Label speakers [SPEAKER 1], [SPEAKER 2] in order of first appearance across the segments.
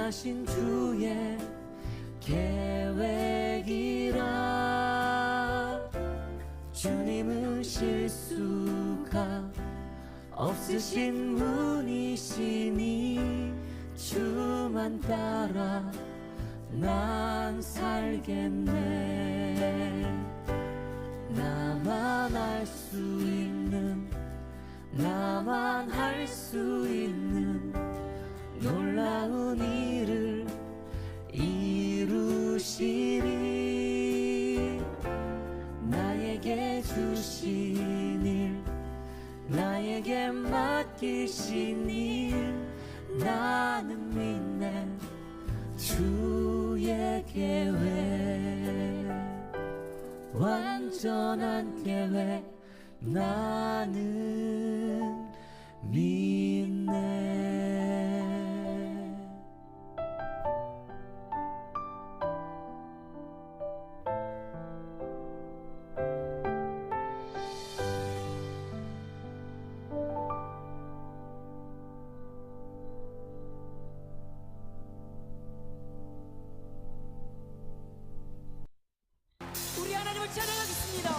[SPEAKER 1] 선하신 주의 계획이라. 주님은 실수가 없으신 분이시니 주만 따라 난 살겠네. 나만 알 수 있는, 나만 할 수 있는 놀라운 일을 이루시리. 나에게 주신 일, 나에게 맡기신 일, 나는 믿네. 주의 계획, 완전한 계획, 나는 믿네.
[SPEAKER 2] 우리 하나님을 찬양하겠습니다.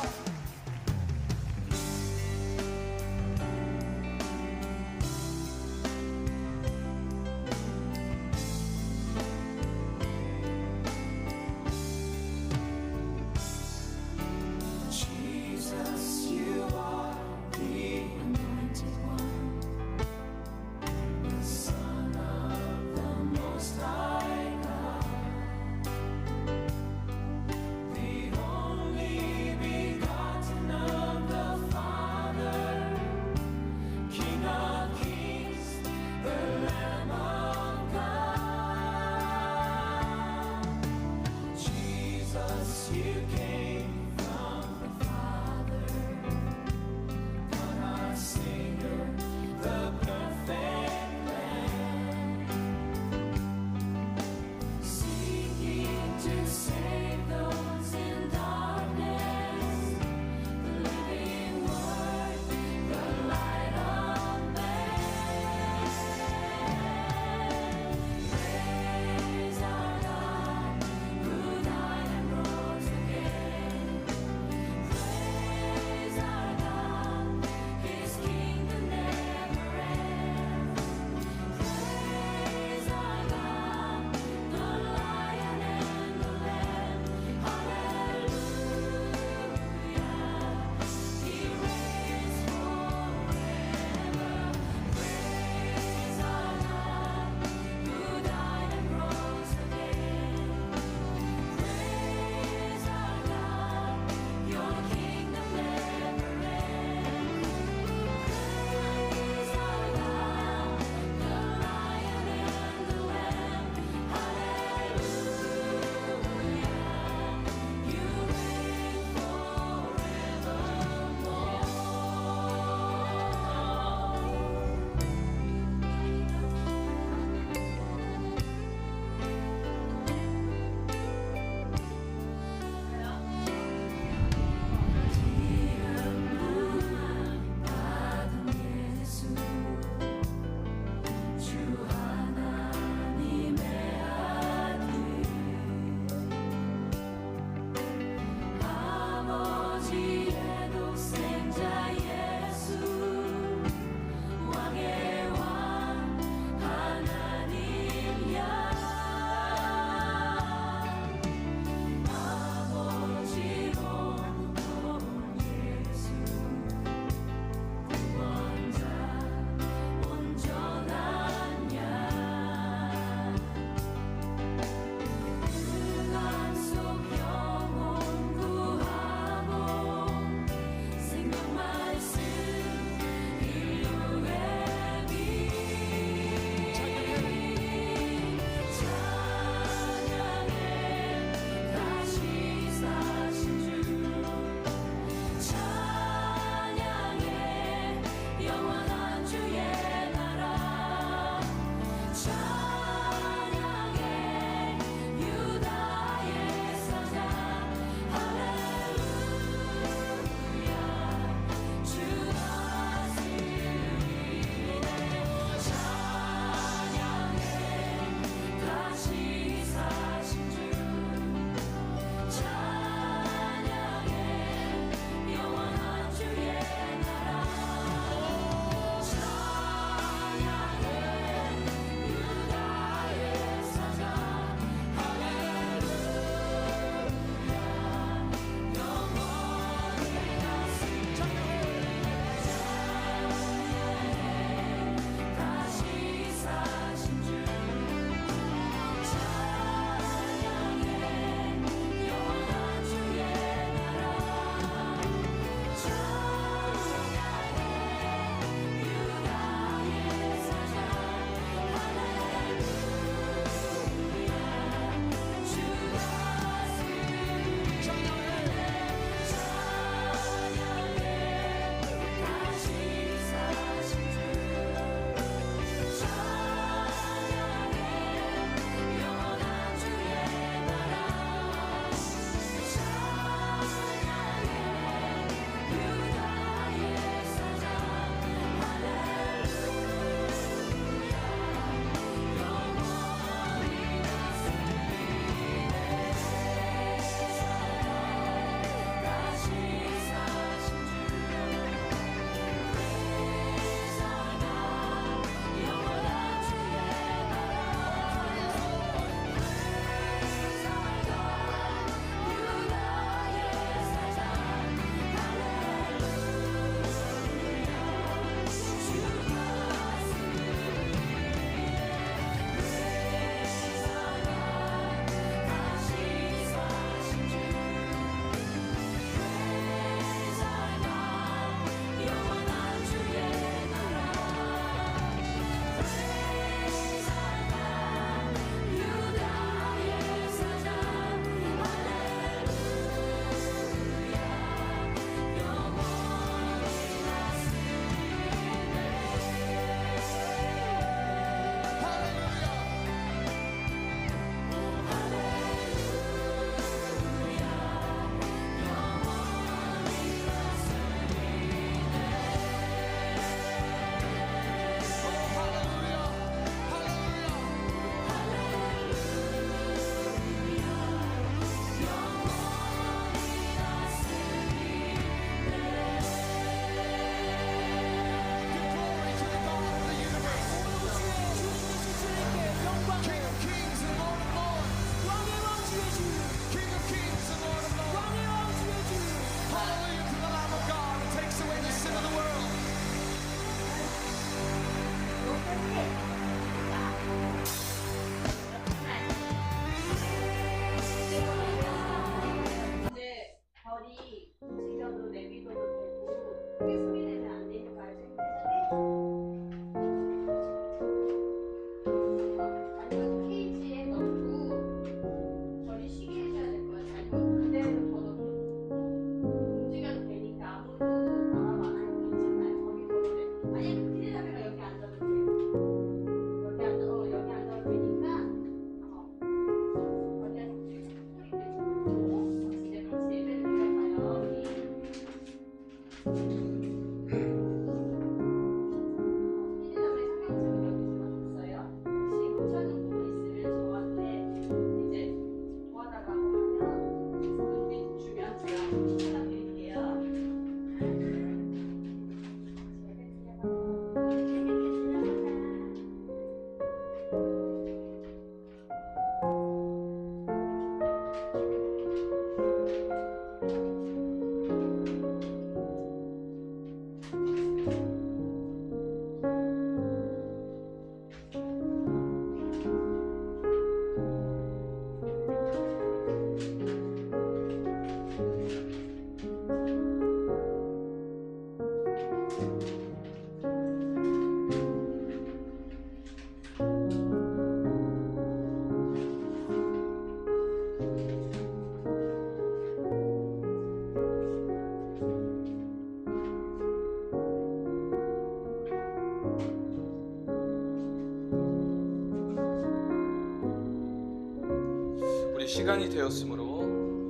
[SPEAKER 3] 시간이 되었으므로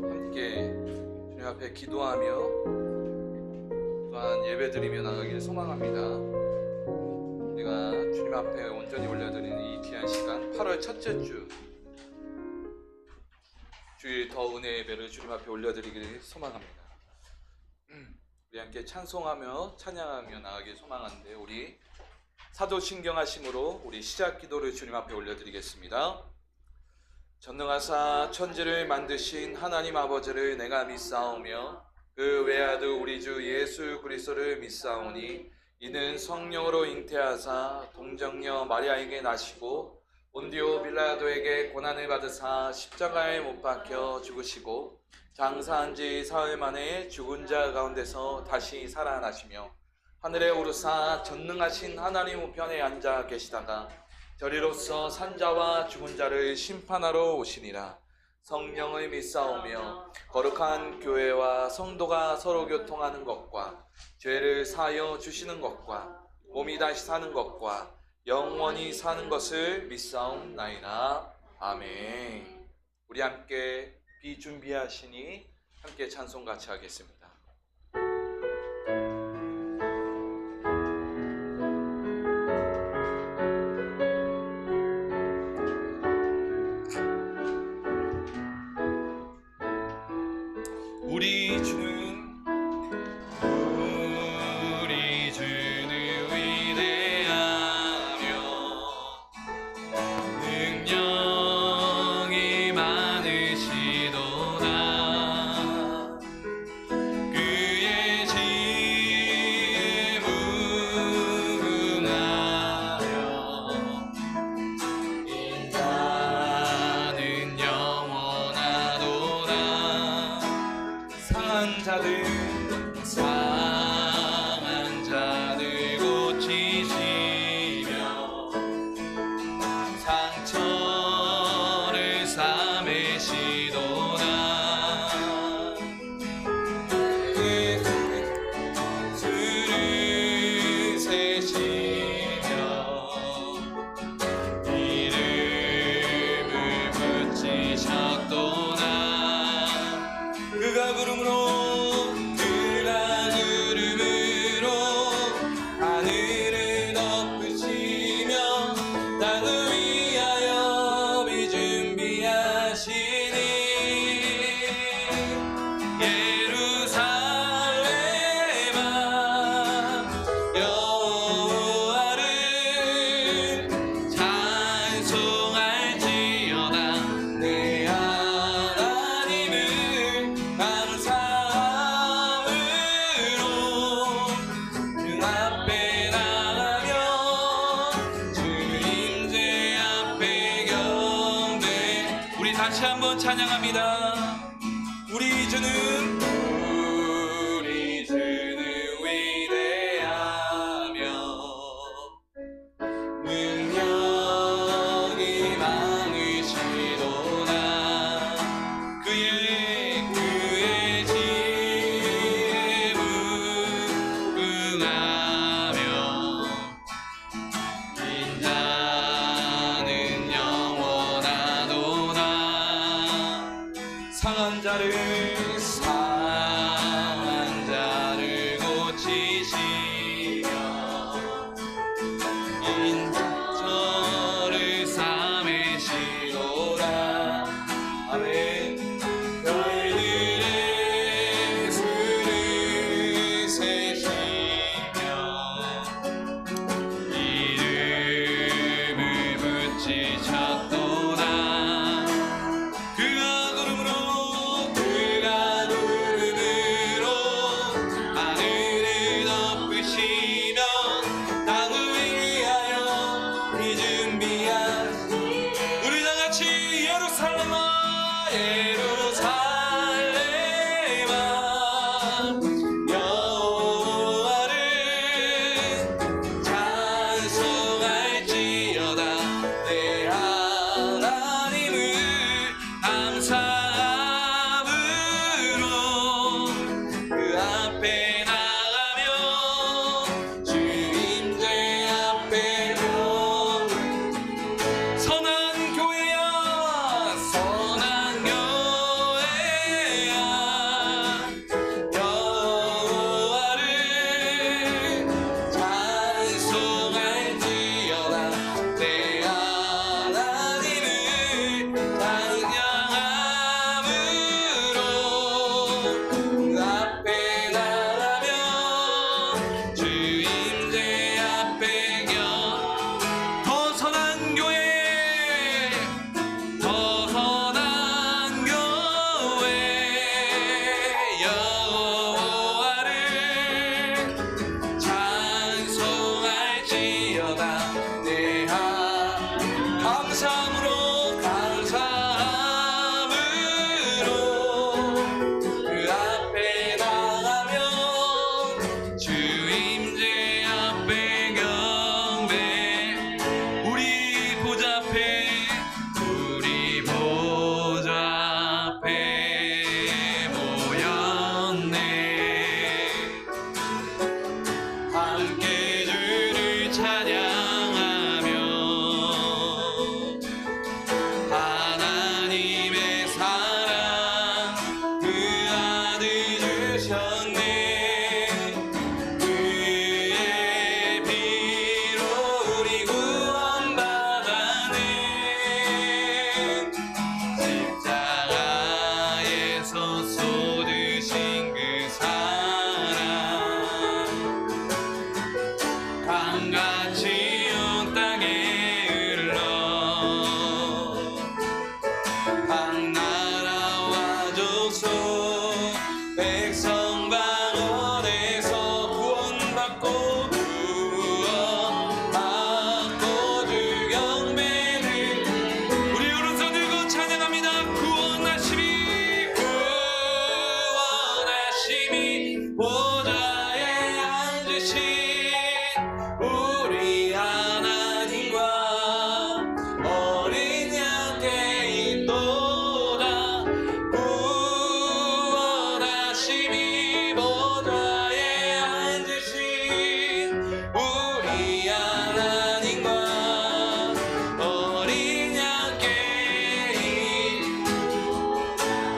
[SPEAKER 3] 함께 주님 앞에 기도하며 또한 예배드리며 나가기를 소망합니다. 우리가 주님 앞에 온전히 올려드리는 이 귀한 시간, 8월 첫째 주 주일 더 은혜 예배를 주님 앞에 올려드리기를 소망합니다. 우리 함께 찬송하며 찬양하며 나가기를 소망하는데, 우리 사도신경하심으로 우리 시작 기도를 주님 앞에 올려드리겠습니다. 전능하사 천지를 만드신 하나님 아버지를 내가 믿사오며 그 외아들 우리 주 예수 그리스도를 믿사오니 이는 성령으로 잉태하사 동정녀 마리아에게 나시고 본디오 빌라도에게 고난을 받으사 십자가에 못 박혀 죽으시고 장사한 지 사흘 만에 죽은 자 가운데서 다시 살아나시며 하늘에 오르사 전능하신 하나님 우편에 앉아 계시다가 저리로서 산자와 죽은 자를 심판하러 오시니라. 성령을 믿사오며 거룩한 교회와 성도가 서로 교통하는 것과 죄를 사하여 주시는 것과 몸이 다시 사는 것과 영원히 사는 것을 믿사옵나이다. 아멘. 우리 함께 비준비하시니 함께 찬송 같이 하겠습니다. 우리 주는 위대하며 능력이 많으시도다. 그의 지혜에 무궁하며 인자는 영원하도다. 상한 자들 고치시며 상처를 싸매시도다. 술을 세시며 이름을 붙이셨도다. 그가 부름으로 하늘을 덮으시며 땅을 위하여 비준비하시니 예루살렘아 여호와를 찬송할지어다. 내 하나님을 감사함으로 그 앞에 나가며 주 임재 앞에 경배. 우리 다시 한번 찬양합니다. 우리 주는 위대하며 능력이 많으시도다. 그의 지혜에 무궁하며 인자는 영원하도다. 상한 자를 감사함으로 그 앞에 나가면 주 임재 앞에 경배 우리 보좌 앞에 모였네. 함께 주를 찬양하며 하나님의 사랑 그 아들 주셨네. 그의 피로 우리 구원받았네. 십자가에서 쏟으신 그 사랑 강같이 온 땅에 흘러 각 나라와 족속 백성 방언에서 구원받고 주 경배를 우리 오른손 들고 찬양합니다. 구원하심이 보좌에 앉으신 우리 하나님과 어린 양께 있도다. 구원하심이 보좌에 앉으신 우리 하나님과 어린 양께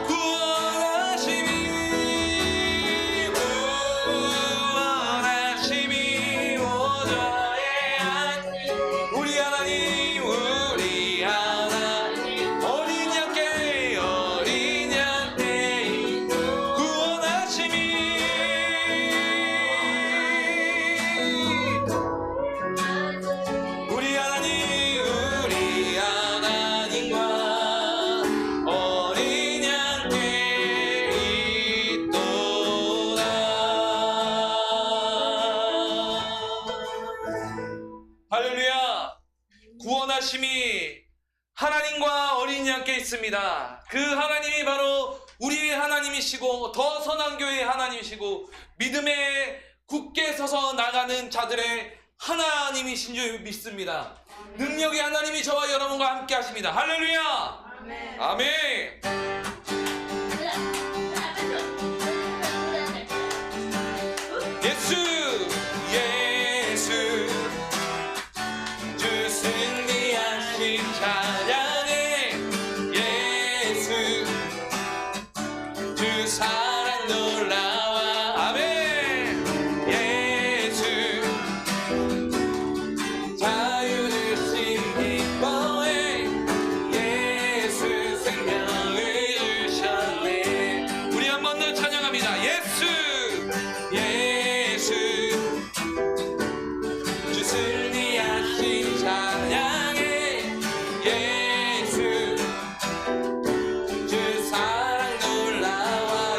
[SPEAKER 3] 구원하심이 보좌에 우리 하나님 어린 양께 구원하심이 우리 하나님과 어린 양께 있도다. 할렐루야. 구원하심이 하나님과 어린 양께 있습니다. 그 하나님이 바로 우리의 하나님이시고 더 선한 교회의 하나님이시고 믿음에 굳게 서서 나가는 자들의 하나님이신 줄 믿습니다. 능력의 하나님이 저와 여러분과 함께 하십니다. 할렐루야. 아멘. 예수 주 승리하신 찬양해. 예수 주 사랑 놀라와. 아멘. 예수 자유 주심 기뻐해. 예수 생명을 주셨네. 우리 한 번 더 찬양합니다. 예수 주 승리하신 찬양해. 예수 주 사랑 놀라와.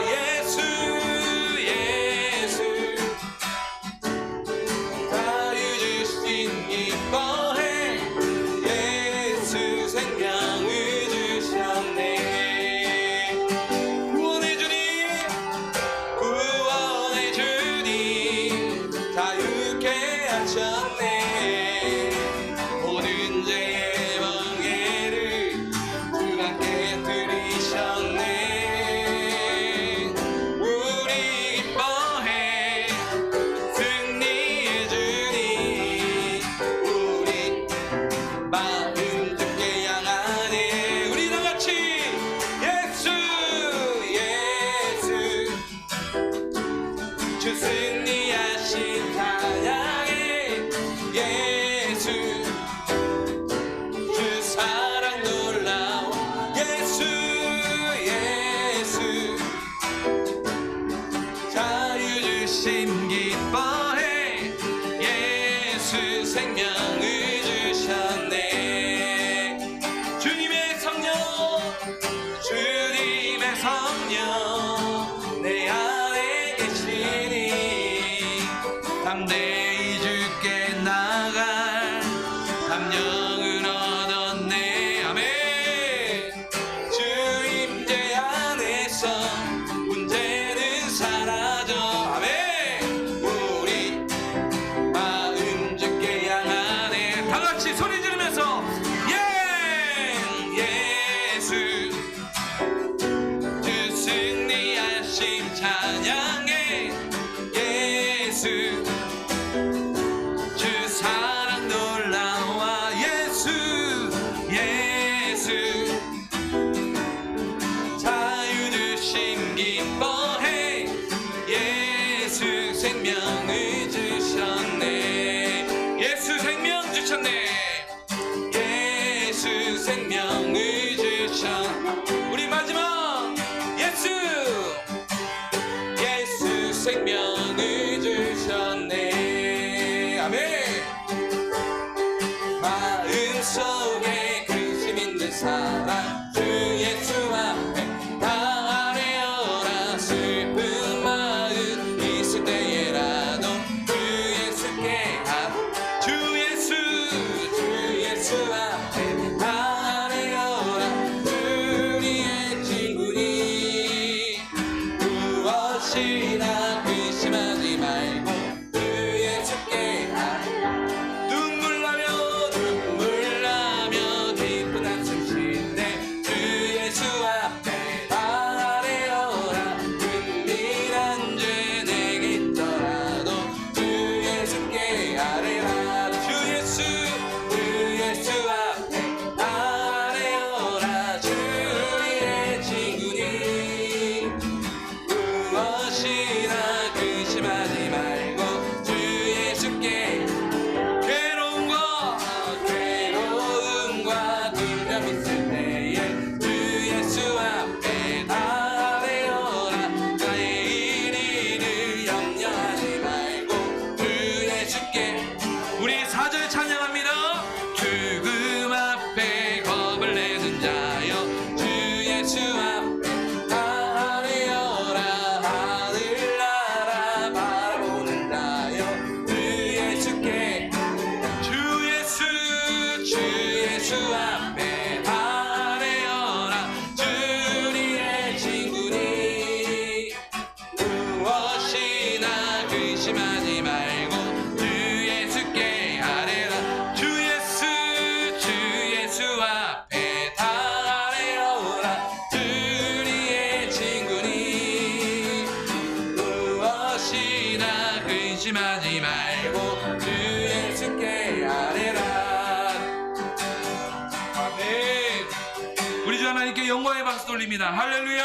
[SPEAKER 3] 생명을 주셔. 우리 마지막 예수 생명을 주셨네. 아멘. 마음속에 근심 있는 사람 주 예수 앞에 다 아뢰어라. 슬픈 마음 있을 때에라도 주 예수께 주 예수 앞에 다 아뢰어라. 우리의 친구니 무엇이나 근심하지 말고 주 예수께 눈물 나며 기쁜 한숨 쉴때 주 예수 앞에 다 아뢰어라. 은밀한 죄 내게 있더라도 주 예수께 아뢰라. 주 예수 앞에 다 아뢰어라. 주 우리의 친구니 무엇이나 근심하지 말고 주 예수께 괴로움과 두려움 있을 때에 주 예수 앞에 다 아뢰어라. 나의 일을 염려하지 말고 주 예수께. 우리 4절 찬양합니다. 죽음 앞에 겁을 내는 자여 주 예수 앞에 다 아뢰어라. 하늘나라 바라보는 자여 주 예수께 주 예수 앞에 다 아뢰어라. 주 우리의 친구니 무엇이나 근심하지 말고 주 예수께 아뢰라. 주 예수 앞에 다 아뢰어라. 주 우리의 친구니 무엇이나 근심하지 말고 주 예수께 아뢰라. 아멘. 우리 주 하나님께 영광의 박수 돌립니다. 할렐루야.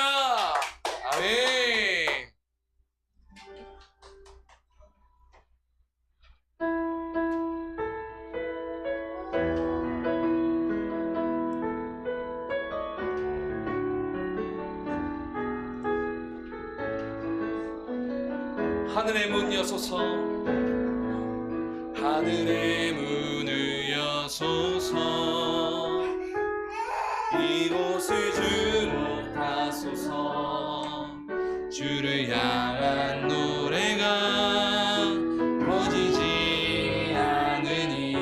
[SPEAKER 3] 아멘. 하늘의 문 여소서. 하늘의 문을 여소서. 이곳을 주목하소서. 주를 향한 노래가 꺼지지 않으니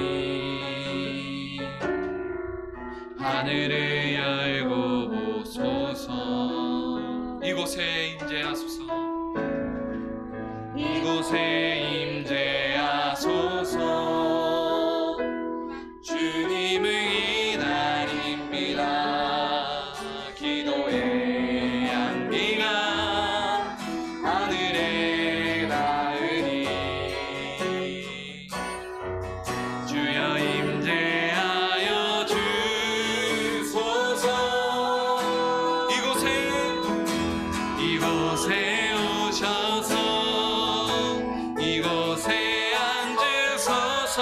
[SPEAKER 3] 하늘을 열고 보소서. 이곳에 임재하소서. 이곳에 임재하소서. 주님을 기다립니다. 기도의 향기가 하늘에 닿으니 주여 임재하여 주소서. 이곳에 오셔서 이곳에 앉으소서.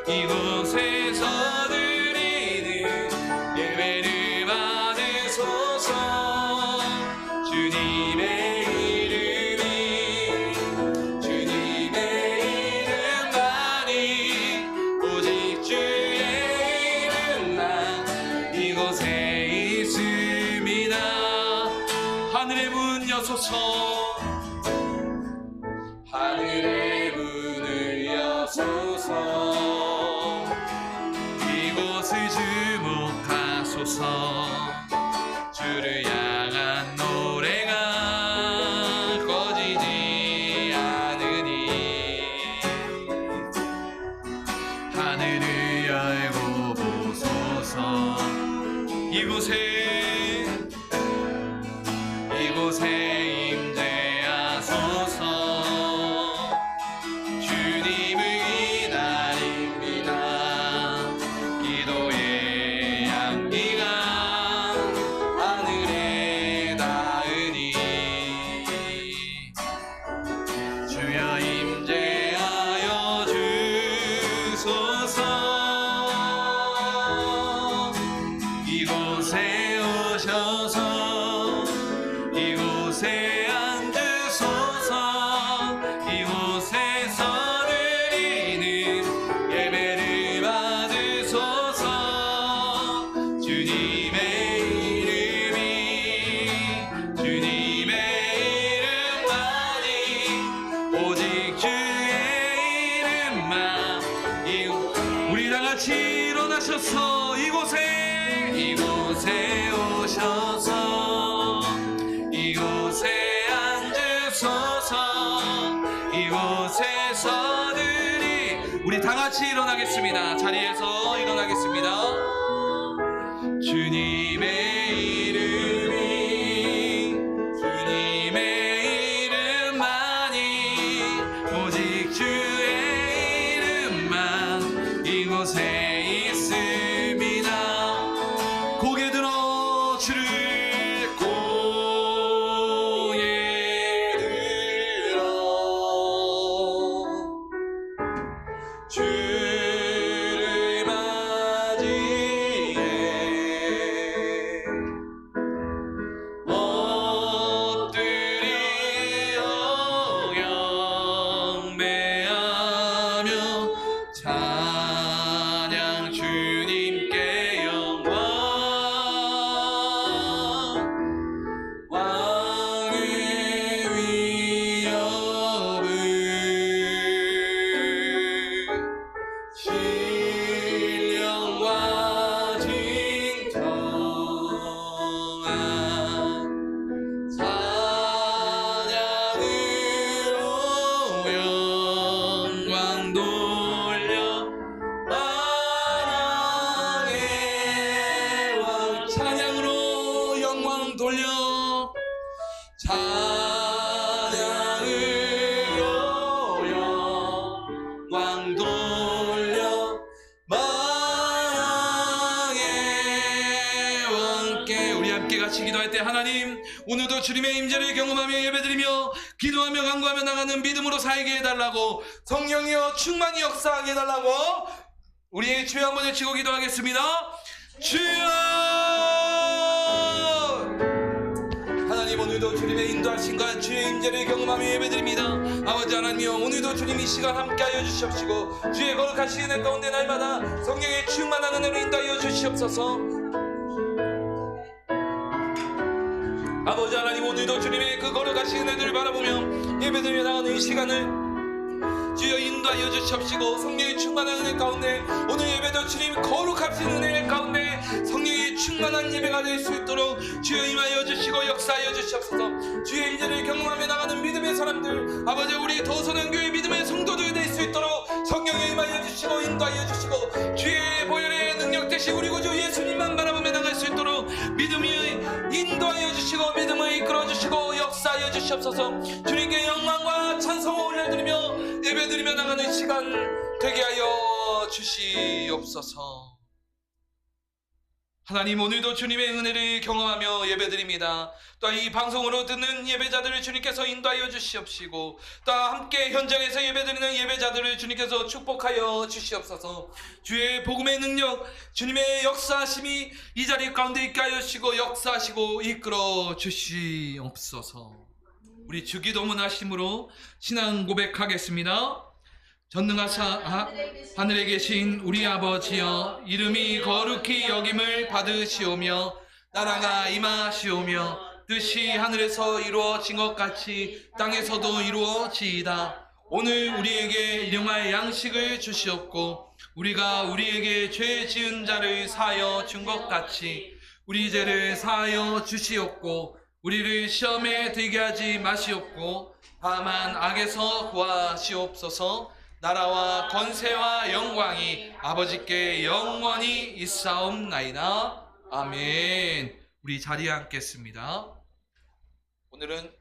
[SPEAKER 3] 이곳에서 드리는 예배를 받으소서. 주님의 이름만이 오직 주의 이름만 이곳에 있습니다. 하늘의 문 여소서. 하늘의 문을 여소서. 이곳을 주목하소서. 주를 향한 노래가 꺼지지 않으니 하늘을 열고 보소서. 이곳에 임재하소서. 주님을 기다립니다. 기도의 향기가 하늘에 닿으니 주여 임재하여 주소서. 주님의 이름이 주님의 이름만이 오직 주의 이름만 우리 다 같이 일어나셔서 이곳에 오셔서 이곳에 앉으소서 이곳에서들이 우리 다 같이 일어나겠습니다. 자리에서 일어나겠습니다. 주님의 이름이 주님의 이름만이 오직 주의 이름만 이곳에 있습니다. 고개 들어 주를 고개 들어 주를 맞이해 엎드려 경배하며 찬양 주님께 영광 왕의 위협을 신령과 진정한 찬양으로 영광 돌려 만왕의 왕 찬양으로 영광 돌려 찬양으로 영광 돌려 만왕의 왕께 우리 함께 같이 기도할 때 하나님 오늘도 주님의 임재를 경험하며 예배드리며 기도하며 간구하며 나가는 믿음으로 살게 해달라고 성령이여 충만히 역사하게 해달라고 우리의 주여 한번 외치고 기도하겠습니다. 주여 하나님 오늘도 주님의 인도하심과 주의 임재를 경험하며 예배드립니다. 아버지 하나님이여 오늘도 주님 이 시간 함께하여 주시옵시고 주의 거룩하신 은혜 가운데 날마다 성령의 충만한 은혜로 인도하여 주시옵소서. 아버지 하나님 오늘도 주님의 그 거룩하신 은혜들을 바라보며 예배드리며 나가는 이 시간을 주여 인도하여 주시옵시고 성령의 충만한 은혜 가운데 오늘 예배도 주님 거룩하신 은혜 가운데 성령의 충만한 예배가 될 수 있도록 주여 임하여 주시고 역사하여 주시옵소서. 주의 임재를 경험하며 나가는 믿음의 사람들 아버지 우리 도선한교회 믿음의 성도들 될 수 있도록 성령에 임하여 주시고 인도하여 주시고 주의 보혈의 능력 대신 우리 구주 예수님만 바라보며 나갈 수 있도록 믿음이 인도하여 주시고 믿음을 이끌어 주시고 역사하여 주시옵소서. 주님께 영광과 찬송을 올려드리며 예배드리며 나가는 시간 되게 하여 주시옵소서. 하나님 오늘도 주님의 은혜를 경험하며 예배드립니다. 또 이 방송으로 듣는 예배자들을 주님께서 인도하여 주시옵시고 또 함께 현장에서 예배드리는 예배자들을 주님께서 축복하여 주시옵소서. 주의 복음의 능력 주님의 역사하심이 이 자리 가운데 있게 하여 주시고 역사하시고 이끌어 주시옵소서. 우리 주기도문 하심으로 신앙 고백하겠습니다. 전능하사 하늘에 계신 우리 아버지여 이름이 거룩히 여김을 받으시오며 나라가 임하시오며 뜻이 하늘에서 이루어진 것 같이 땅에서도 이루어지이다. 오늘 우리에게 일용할 양식을 주시옵고 우리가 우리에게 죄 지은 자를 사하여 준 것 같이 우리 죄를 사하여 주시옵고 우리를 시험에 들게 하지 마시옵고 다만 악에서 구하시옵소서. 나라와 권세와 영광이 아버지께 영원히 있사옵나이다. 아멘. 우리 자리에 앉겠습니다. 오늘은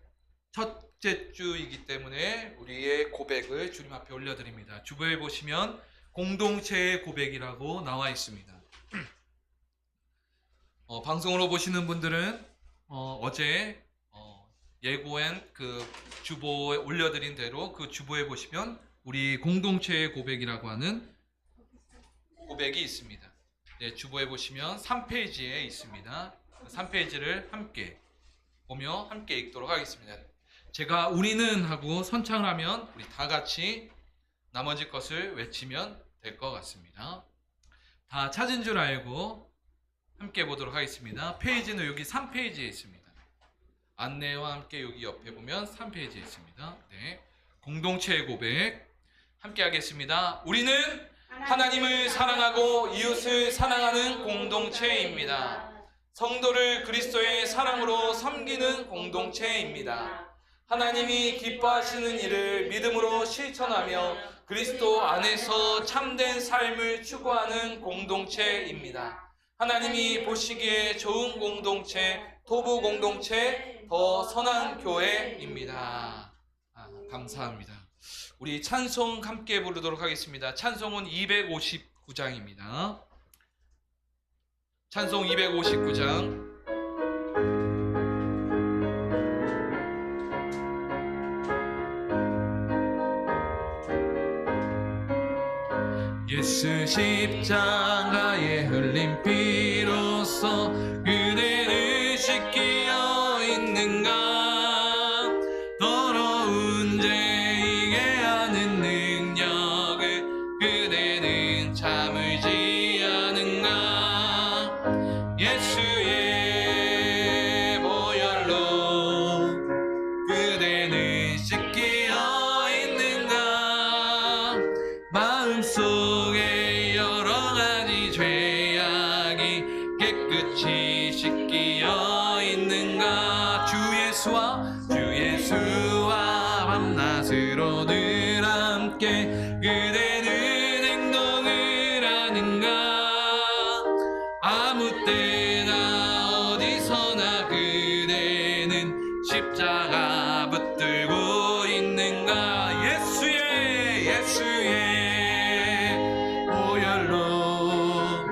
[SPEAKER 3] 첫째 주이기 때문에 우리의 고백을 주님 앞에 올려드립니다. 주보에 보시면 공동체의 고백이라고 나와 있습니다. 방송으로 보시는 분들은 어제 예고한 그 주보에 올려드린 대로 그 주보에 보시면 우리 공동체의 고백이라고 하는 고백이 있습니다. 네, 주보에 보시면 3페이지에 있습니다. 3페이지를 함께 보며 함께 읽도록 하겠습니다. 제가 우리는 하고 선창을 하면 우리 다 같이 나머지 것을 외치면 될 것 같습니다. 다 찾은 줄 알고 함께 함께 보도록 하겠습니다. 페이지는 여기 3페이지에 있습니다. 안내와 함께 여기 옆에 보면 3페이지에 있습니다. 네, 공동체의 고백 함께 하겠습니다. 우리는 하나님을 사랑하고 이웃을 사랑하는 공동체입니다. 성도를 그리스도의 사랑으로 섬기는 공동체입니다. 하나님이 기뻐하시는 일을 믿음으로 실천하며 그리스도 안에서 참된 삶을 추구하는 공동체입니다. 하나님이 보시기에 좋은 공동체, 토부 공동체, 더 선한 교회입니다. 감사합니다. 우리 찬송 함께 부르도록 하겠습니다. 찬송은 259장입니다. 찬송 259장. 예수 십자가에 흘린 피로써 그대를 씻기어 있는가? 더러운 죄이게 하는 능력을 그대는 참을지 않은가? 예수의 보혈로 그대는 씻기어 있는가? 마음속에 여러 가지 죄악이 깨끗이 씻기어 있는가? 주 예수와 밤낮으로 늘 함께 그대는 행동을 하는가? 아무 때나 어디서나 그대는 십자가 붙들고 있는가? 예수의 보혈로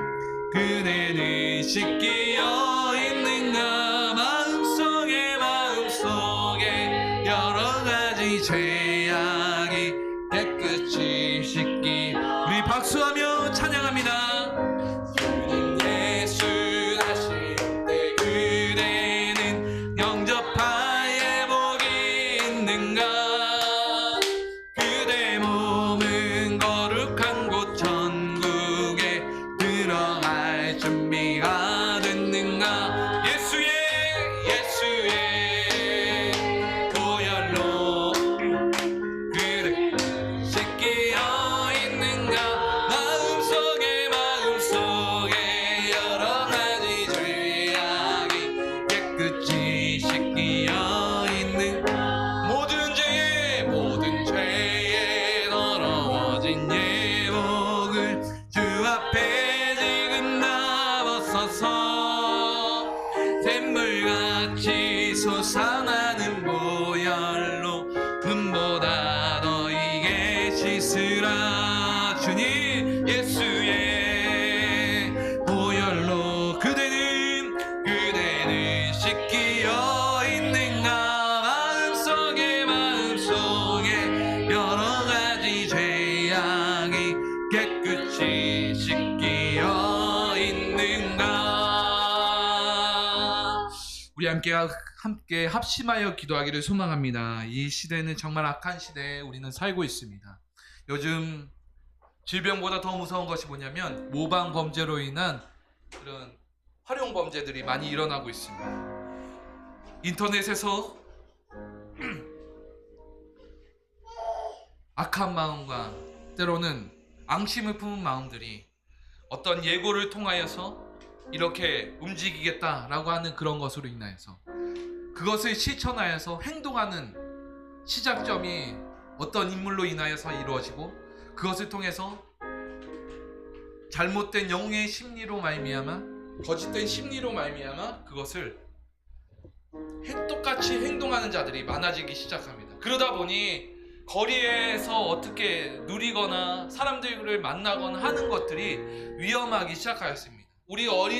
[SPEAKER 3] 그대는 씻기어 있는가? 마음속에 여러 가지 죄악이 깨끗이 씻기. 우리 박수하며 찬양합니다. 주님 예수 하실 때 그대는 영접할 복이 있는가? 그대 몸은 거룩한 곳 천국에 들어갈 준비가 됐는가? 예수의 보혈로 그대 씻기어 있는가? 마음속에 여러 가지 죄악이 깨끗이 씻기어 있는가? 모든 죄에 더러워진 예복을 주 앞에 지금 나와서서 샘물같이 솟아나는 보혈로 눈보다 너희게 씻으라. 주님 예수의 보혈로 그대는 씻기어 있는가? 마음속에 여러 가지 죄악이 깨끗이 씻기어 있는가? 우리 함께 합심하여 기도하기를 소망합니다. 이 시대는 정말 악한 시대에 우리는 살고 있습니다. 요즘 질병보다 더 무서운 것이 뭐냐면 모방 범죄로 인한 그런 활용 범죄들이 많이 일어나고 있습니다. 인터넷에서 악한 마음과 때로는 앙심을 품은 마음들이 어떤 예고를 통하여서 이렇게 움직이겠다라고 하는 그런 것으로 인하여서 그것을 실천하여서 행동하는 시작점이 어떤 인물로 인하여서 이루어지고 그것을 통해서 잘못된 영의 심리로 말미암아 거짓된 심리로 말미암아 그것을 똑같이 행동하는 자들이 많아지기 시작합니다. 그러다 보니 거리에서 어떻게 누리거나 사람들을 만나거나 하는 것들이 위험하기 시작하였습니다.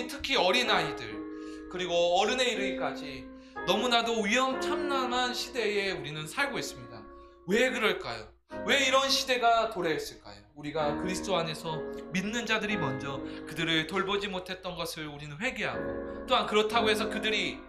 [SPEAKER 3] 특히 어린아이들 그리고 어른에 이르기까지 너무나도 위험참담한 시대에 우리는 살고 있습니다. 왜 그럴까요? 왜 이런 시대가 도래했을까요? 우리가 그리스도 안에서 믿는 자들이 먼저 그들을 돌보지 못했던 것을 우리는 회개하고 또한 그렇다고 해서 그들의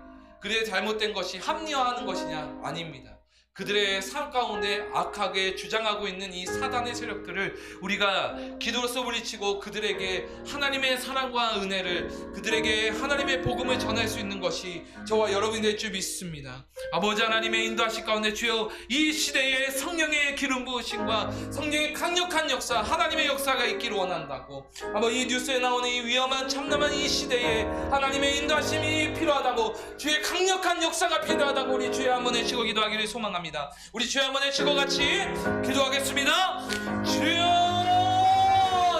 [SPEAKER 3] 잘못된 것이 합리화하는 것이냐? 아닙니다. 그들의 삶 가운데 악하게 주장하고 있는 이 사단의 세력들을 우리가 기도로서 물리치고 그들에게 하나님의 사랑과 은혜를, 그들에게 하나님의 복음을 전할 수 있는 것이 저와 여러분이 될 줄 믿습니다. 아버지 하나님의 인도하신 가운데 주여 이 시대에 성령의 기름 부으심과 성령의 강력한 역사, 하나님의 역사가 있기를 원한다고, 아버지 이 뉴스에 나오는 이 위험한 참담한 이 시대에 하나님의 인도하심이 필요하다고, 주의 강력한 역사가 필요하다고 우리 주여 한번 외치고 기도하기를 소망합니다. 우리 주여 한번 외치고 같이 기도하겠습니다. 주여,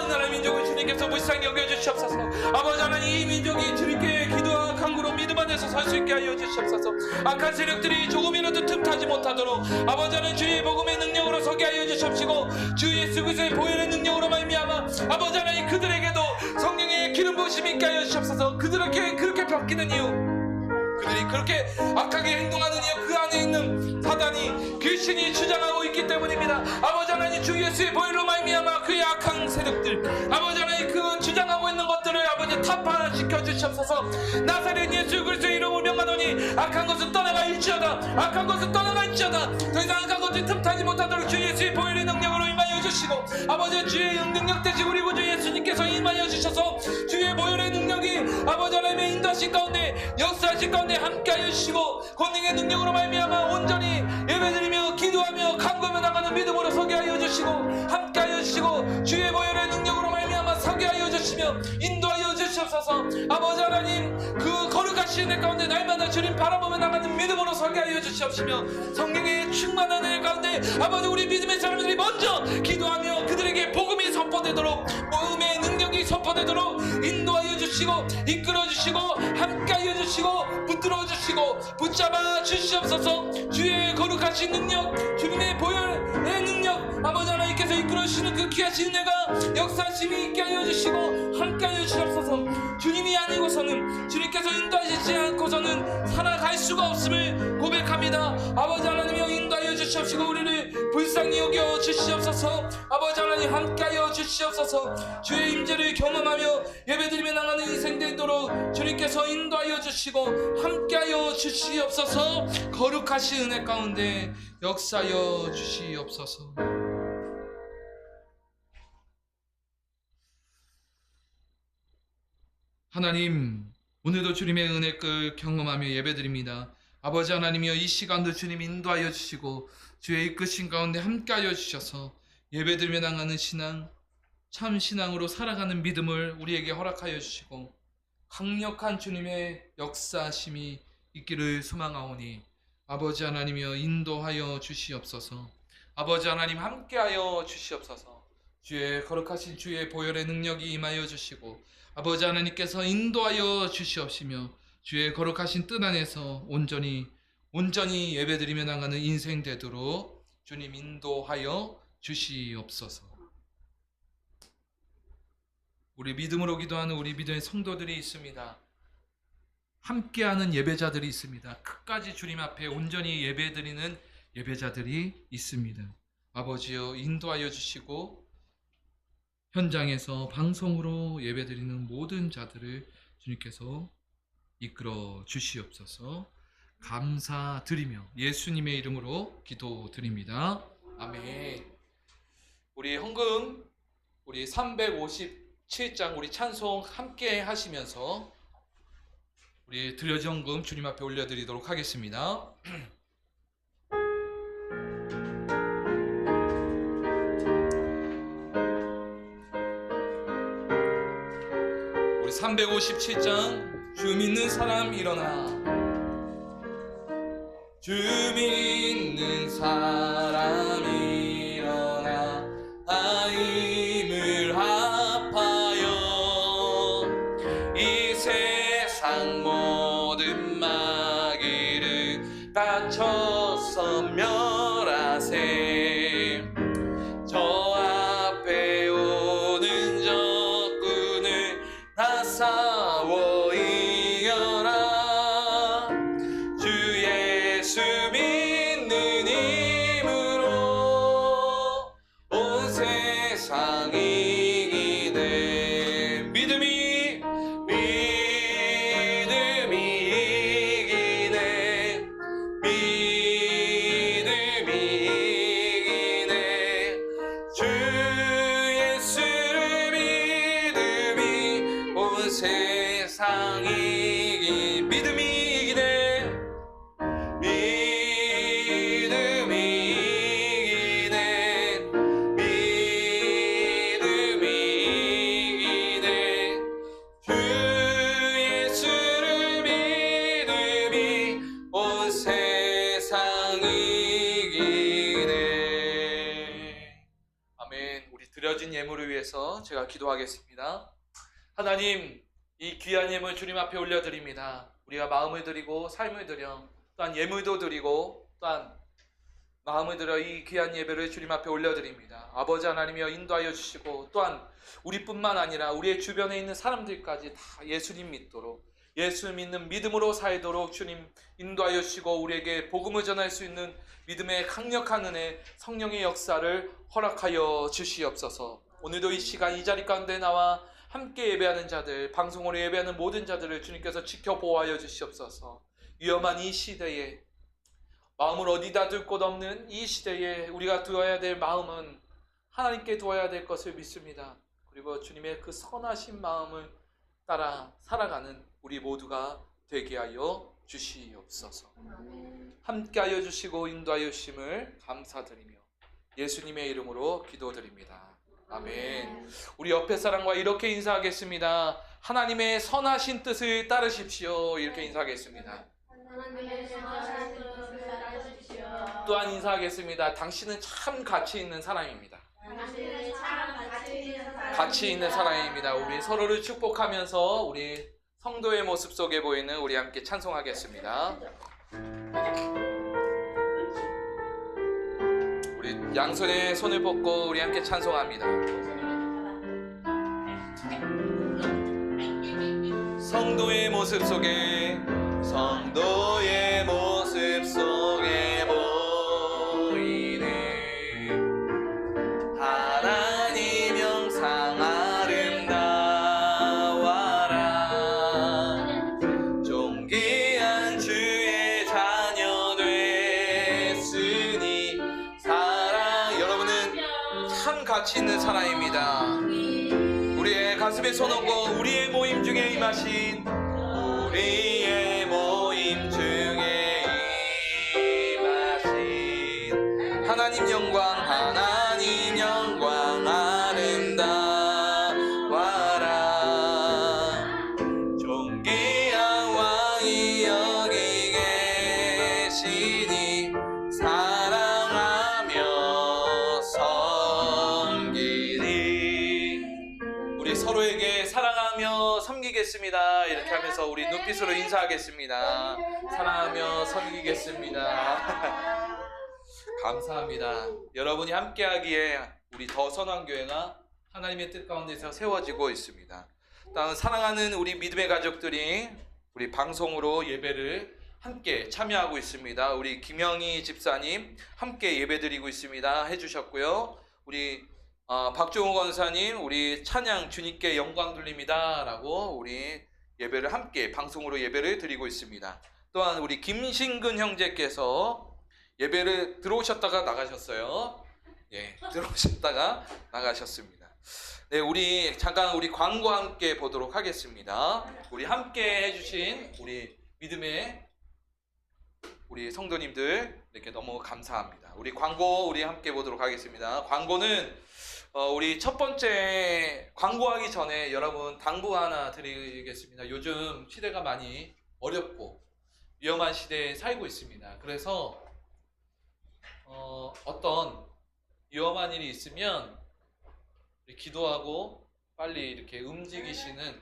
[SPEAKER 3] 이 나라의 민족을 주님께서 불쌍히 여겨주시옵소서. 아버지 하나님, 이 민족이 주님께 기도와 간구로 믿음 안에서 설 수 있게 하여 주시옵소서. 악한 세력들이 조금이라도 틈타지 못하도록 아버지 하나님 주의 복음의 능력으로 서게 하여 주시옵시고, 주 예수 그리스도의 보혈의 능력으로 말미암아 아버지 하나님 그들에게도 성령의 기름 부으심이 있게 하여 주시옵소서. 그들에게 그렇게 바뀌는 이유, 그들이 그렇게 악하게 행동하는 이유, 그 안에 있는 사단이, 귀신이 주장하고 있기 때문입니다. 아버지 하나님 주 예수의 보혈로 말미암아 그의 악한 세력들, 아버지 하나님 그 주장하고 있는 것들을 아버지 타파시켜 주시옵소서. 나사렛 예수 그리스도의 이름으로 명하노니 악한 것은 떠나갈지어다, 악한 것은 떠나갈지어다. 더 이상 악한 것을 틈타지 못하도록 주 예수의 보혈의 능력으로 임하여 주시고, 아버지 주의 능력 되시 우리 구주 예수님께서 임하여 주셔서 주의 보혈의 능력이 아버지 하나님의 인도하신 가운데, 역사하신 가운데 함께하여 주시고, 권능의 능력으로 말미암아 온전히 예배드리며 기도하며 간구하며 나가는 믿음으로 서게 하여 주시고, 함께하여 주시고, 주의 보혈의 능력으로 말미암아 서게 하여 주시며 인도하여 주시옵소서. 아버지 하나님 그 거룩하신 은혜 가운데 날마다 주님 바라보며 나가는 믿음으로 서게 하여 주시옵시며, 성령의 충만한 은혜 가운데 아버지 우리 믿음의 사람들이 먼저 기도하며 그들에게 복음이 선포되도록, 복음의 능력이 선포되도록 인도하여 주시고 이끌어 주시고 함께하여 주시고 붙들어 주시고 붙잡아 주시옵소서. 주의 거룩하신 능력, 주님의 보혈의 능력, 아버지 하나님께서 이끌어 주시는 그 귀하신 은혜가 역사심이 있게 하여 주시고 함께하여 주시옵소서. 주님이 아니고서는, 주님께서 인도하시지 않고서는 살아갈 수가 없음을 고백합니다. 아버지 하나님이여 인도하여 주시옵시고 우리를 불쌍히 여겨 주시옵소서. 아버지 하나님 함께하여 주시옵소서. 주의 임재를 경험하며 예배드리며 나가는 인생 되도록 주님께서 인도하여 주시고 함께하여 주시옵소서. 거룩하신 은혜 가운데 역사하여 주시옵소서. 하나님, 오늘도 주님의 은혜를 경험하며 예배드립니다. 아버지 하나님이여 이 시간도 주님 인도하여 주시고 주의 이끄신 가운데 함께하여 주셔서 예배드리며 나가는 신앙, 참 신앙으로 살아가는 믿음을 우리에게 허락하여 주시고 강력한 주님의 역사심이 있기를 소망하오니 아버지 하나님이여 인도하여 주시옵소서. 아버지 하나님 함께하여 주시옵소서. 주의 거룩하신 주의 보혈의 능력이 임하여 주시고 아버지 하나님께서 인도하여 주시옵시며 주의 거룩하신 뜻 안에서 온전히 예배드리며 나가는 인생 되도록 주님 인도하여 주시옵소서. 우리 믿음으로 기도하는 우리 믿음의 성도들이 있습니다. 함께하는 예배자들이 있습니다. 끝까지 주님 앞에 온전히 예배드리는 예배자들이 있습니다. 아버지여 인도하여 주시고 현장에서 방송으로 예배드리는 모든 자들을 주님께서 이끌어 주시옵소서. 감사드리며 예수님의 이름으로 기도드립니다. 아멘. 우리 헌금 우리 357장 우리 찬송 함께 하시면서 우리 드려진 헌금 주님 앞에 올려드리도록 하겠습니다. 우리 357장 주 믿는 사람 일어나, 주 믿는 사람 일어나 힘을 합하여 이 세상 모든 마귀를 다쳐서 멸하세. 저 앞에 오는 적군을 다 싸워 이겨라. 주 예수 믿는 힘으로 온 세상이 이기네. 믿음이 믿음이 이기네 믿음이 이기네 믿음이 이기네 주 예수를 믿음이 온 세상 이기네. 아멘. 우리 드려진 예물을 위해서 제가 기도하겠습니다. 하나님, 이 귀한 예물 주님 앞에 올려드립니다. 우리가 마음을 드리고 삶을 드려 또한 예물도 드리고 또한 마음을 들여 이 귀한 예배를 주님 앞에 올려드립니다. 아버지 하나님이여 인도하여 주시고 또한 우리뿐만 아니라 우리의 주변에 있는 사람들까지 다 예수님 믿도록 예수 믿는 믿음으로 살도록 주님 인도하여 주시고 우리에게 복음을 전할 수 있는 믿음의 강력한 은혜 성령의 역사를 허락하여 주시옵소서. 오늘도 이 시간 이 자리 가운데 나와 함께 예배하는 자들 방송으로 예배하는 모든 자들을 주님께서 지켜보호하여 주시옵소서. 위험한 이 시대에 마음을 어디다 둘 곳 없는 이 시대에 우리가 두어야 될 마음은 하나님께 두어야 될 것을 믿습니다. 그리고 주님의 그 선하신 마음을 따라 살아가는 우리 모두가 되게 하여 주시옵소서. 함께하여 주시고 인도하여 주심을 감사드리며 예수님의 이름으로 기도드립니다. 아멘. 우리 옆에 사람과 이렇게 인사하겠습니다. 하나님의 선하신 뜻을 따르십시오. 이렇게 인사하겠습니다. 또한 인사하겠습니다. 당신은 참 가치 있는 사람입니다. 가치 있는 사람입니다. 우리 서로를 축복하면서 우리 성도의 모습 속에 보이는 우리 함께 찬송하겠습니다. 우리 양손에 손을 뻗고 우리 함께 찬송합니다. 성도의 모습 속에 성도의 모습 속에 보이는 하나님 영상 아름다워라 존귀한 주의 자녀 됐으니 사랑. 여러분은 참 가치 있는 사람입니다. 우리의 가슴에 손 얹고 우리의 모임 중에 임하신 우리의 모임 중에 임하신 하나님 영광 아름다워라 존귀한 왕이 여기 계시니 사랑하며 섬기리. 우리 서로에게 사랑하며 섬기겠습니다. 이렇게 하면서 우리 눈빛으로 인사하겠습니다. 사랑하며 섬기겠습니다. 감사합니다. 여러분이 함께하기에 우리 더 선한교회가 하나님의 뜻 가운데서 세워지고 있습니다. 다음 사랑하는 우리 믿음의 가족들이 우리 방송으로 예배를 함께 참여하고 있습니다. 우리 김영희 집사님 함께 예배드리고 있습니다. 해주셨고요. 우리 박종호 권사님 우리 찬양 주님께 영광 돌립니다 라고 우리 예배를 함께 방송으로 예배를 드리고 있습니다. 또한 우리 김신근 형제께서 예배를 들어오셨다가 나가셨어요. 예, 들어오셨다가 나가셨습니다. 네, 우리 잠깐 우리 광고 함께 보도록 하겠습니다. 우리 함께 해주신 우리 믿음의 우리 성도님들 이렇게 너무 감사합니다. 우리 광고 우리 함께 보도록 하겠습니다. 광고는 우리 첫 번째 광고하기 전에 여러분 당부 하나 드리겠습니다. 요즘 시대가 많이 어렵고 위험한 시대에 살고 있습니다. 그래서 어떤 위험한 일이 있으면 기도하고 빨리 이렇게 움직이시는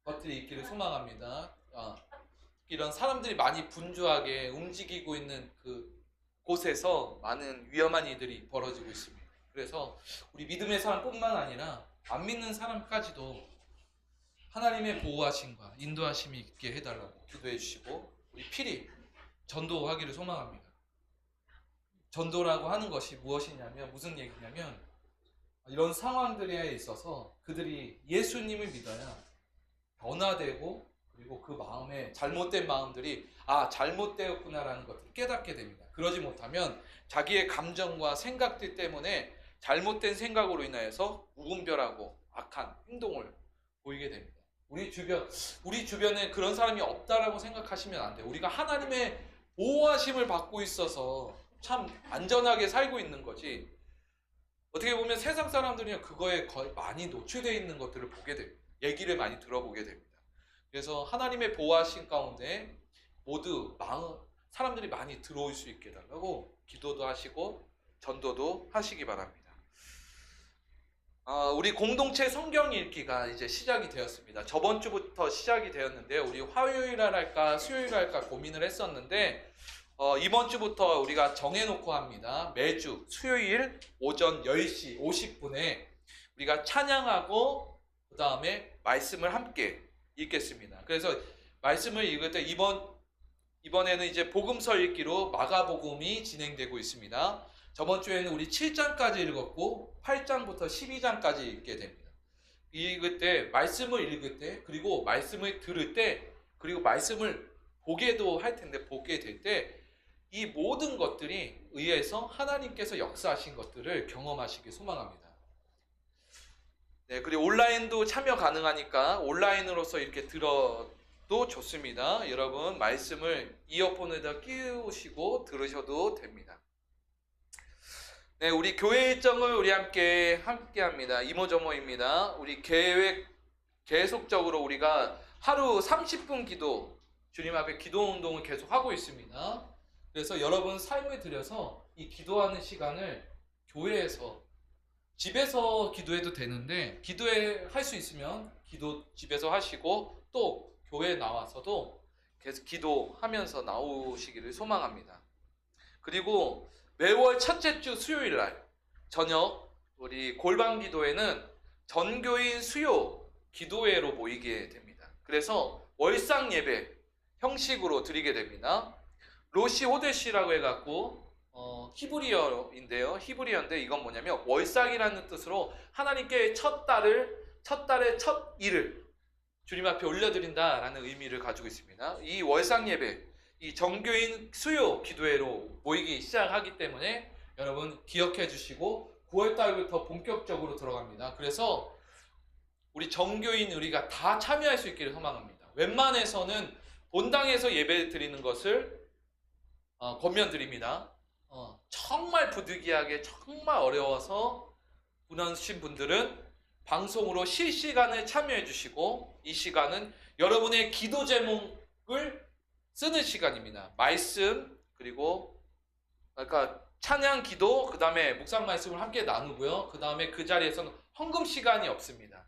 [SPEAKER 3] 것들이 있기를 소망합니다. 이런 사람들이 많이 분주하게 움직이고 있는 그 곳에서 많은 위험한 일들이 벌어지고 있습니다. 그래서 우리 믿음의 사람뿐만 아니라 안 믿는 사람까지도 하나님의 보호하심과 인도하심이 있게 해달라고 기도해 주시고 우리 필히 전도하기를 소망합니다. 전도라고 하는 것이 무엇이냐면 무슨 얘기냐면 이런 상황들에 있어서 그들이 예수님을 믿어야 변화되고 그리고 그 마음에 잘못된 마음들이 잘못되었구나라는 것을 깨닫게 됩니다. 그러지 못하면 자기의 감정과 생각들 때문에 잘못된 생각으로 인하여서 무분별하고 악한 행동을 보이게 됩니다. 우리 주변에 그런 사람이 없다라고 생각하시면 안 돼요. 우리가 하나님의 보호하심을 받고 있어서 참 안전하게 살고 있는 거지. 어떻게 보면 세상 사람들이 그거에 거의 많이 노출되어 있는 것들을 보게 됩니다. 얘기를 많이 들어보게 됩니다. 그래서 하나님의 보호하심 가운데 모두 사람들이 많이 들어올 수 있게 해달라고 기도도 하시고 전도도 하시기 바랍니다. 우리 공동체 성경 읽기가 이제 시작이 되었습니다. 저번 주부터 시작이 되었는데 우리 화요일 날 할까 수요일 날 할까 고민을 했었는데 이번 주부터 우리가 정해놓고 합니다. 매주 수요일 오전 10시 50분에 우리가 찬양하고 그 다음에 말씀을 함께 읽겠습니다. 그래서 말씀을 읽을 때 이번에는 이제 복음서 읽기로 마가복음이 진행되고 있습니다. 저번 주에는 우리 7장까지 읽었고 8장부터 12장까지 읽게 됩니다. 읽을 때, 말씀을 읽을 때, 그리고 말씀을 들을 때, 그리고 말씀을 보게도 할 텐데 보게 될 때 이 모든 것들이 의해서 하나님께서 역사하신 것들을 경험하시길 소망합니다. 네, 그리고 온라인도 참여 가능하니까 온라인으로서 이렇게 들어도 좋습니다. 여러분 말씀을 이어폰에다 끼우시고 들으셔도 됩니다. 네, 우리 교회 일정을 우리 함께 합니다. 이모저모입니다. 우리 계속적으로 우리가 하루 30분 기도, 주님 앞에 기도 운동을 계속 하고 있습니다. 그래서 여러분 삶을 들여서 이 기도하는 시간을 교회에서, 집에서 기도해도 되는데 할 수 있으면 기도 집에서 하시고 또 교회에 나와서도 계속 기도하면서 나오시기를 소망합니다. 그리고 매월 첫째 주 수요일 날 저녁 우리 골방 기도회는 전교인 수요 기도회로 모이게 됩니다. 그래서 월상 예배 형식으로 드리게 됩니다. 로시 호데시라고 해갖고 히브리어인데요. 히브리어인데 이건 뭐냐면 월삭이라는 뜻으로 하나님께 첫 달의 첫 일을 주님 앞에 올려드린다라는 의미를 가지고 있습니다. 이 월상 예배, 이 정교인 수요 기도회로 모이기 시작하기 때문에 여러분 기억해 주시고 9월 달부터 본격적으로 들어갑니다. 그래서 우리 정교인 우리가 다 참여할 수 있기를 소망합니다. 웬만해서는 본당에서 예배 드리는 것을 권면드립니다. 정말 부득이하게 정말 어려워서 분하신 분들은 방송으로 실시간에 참여해 주시고 이 시간은 여러분의 기도 제목을 쓰는 시간입니다. 말씀 그리고 찬양 기도 그 다음에 묵상 말씀을 함께 나누고요. 그 다음에 그 자리에서는 헌금 시간이 없습니다.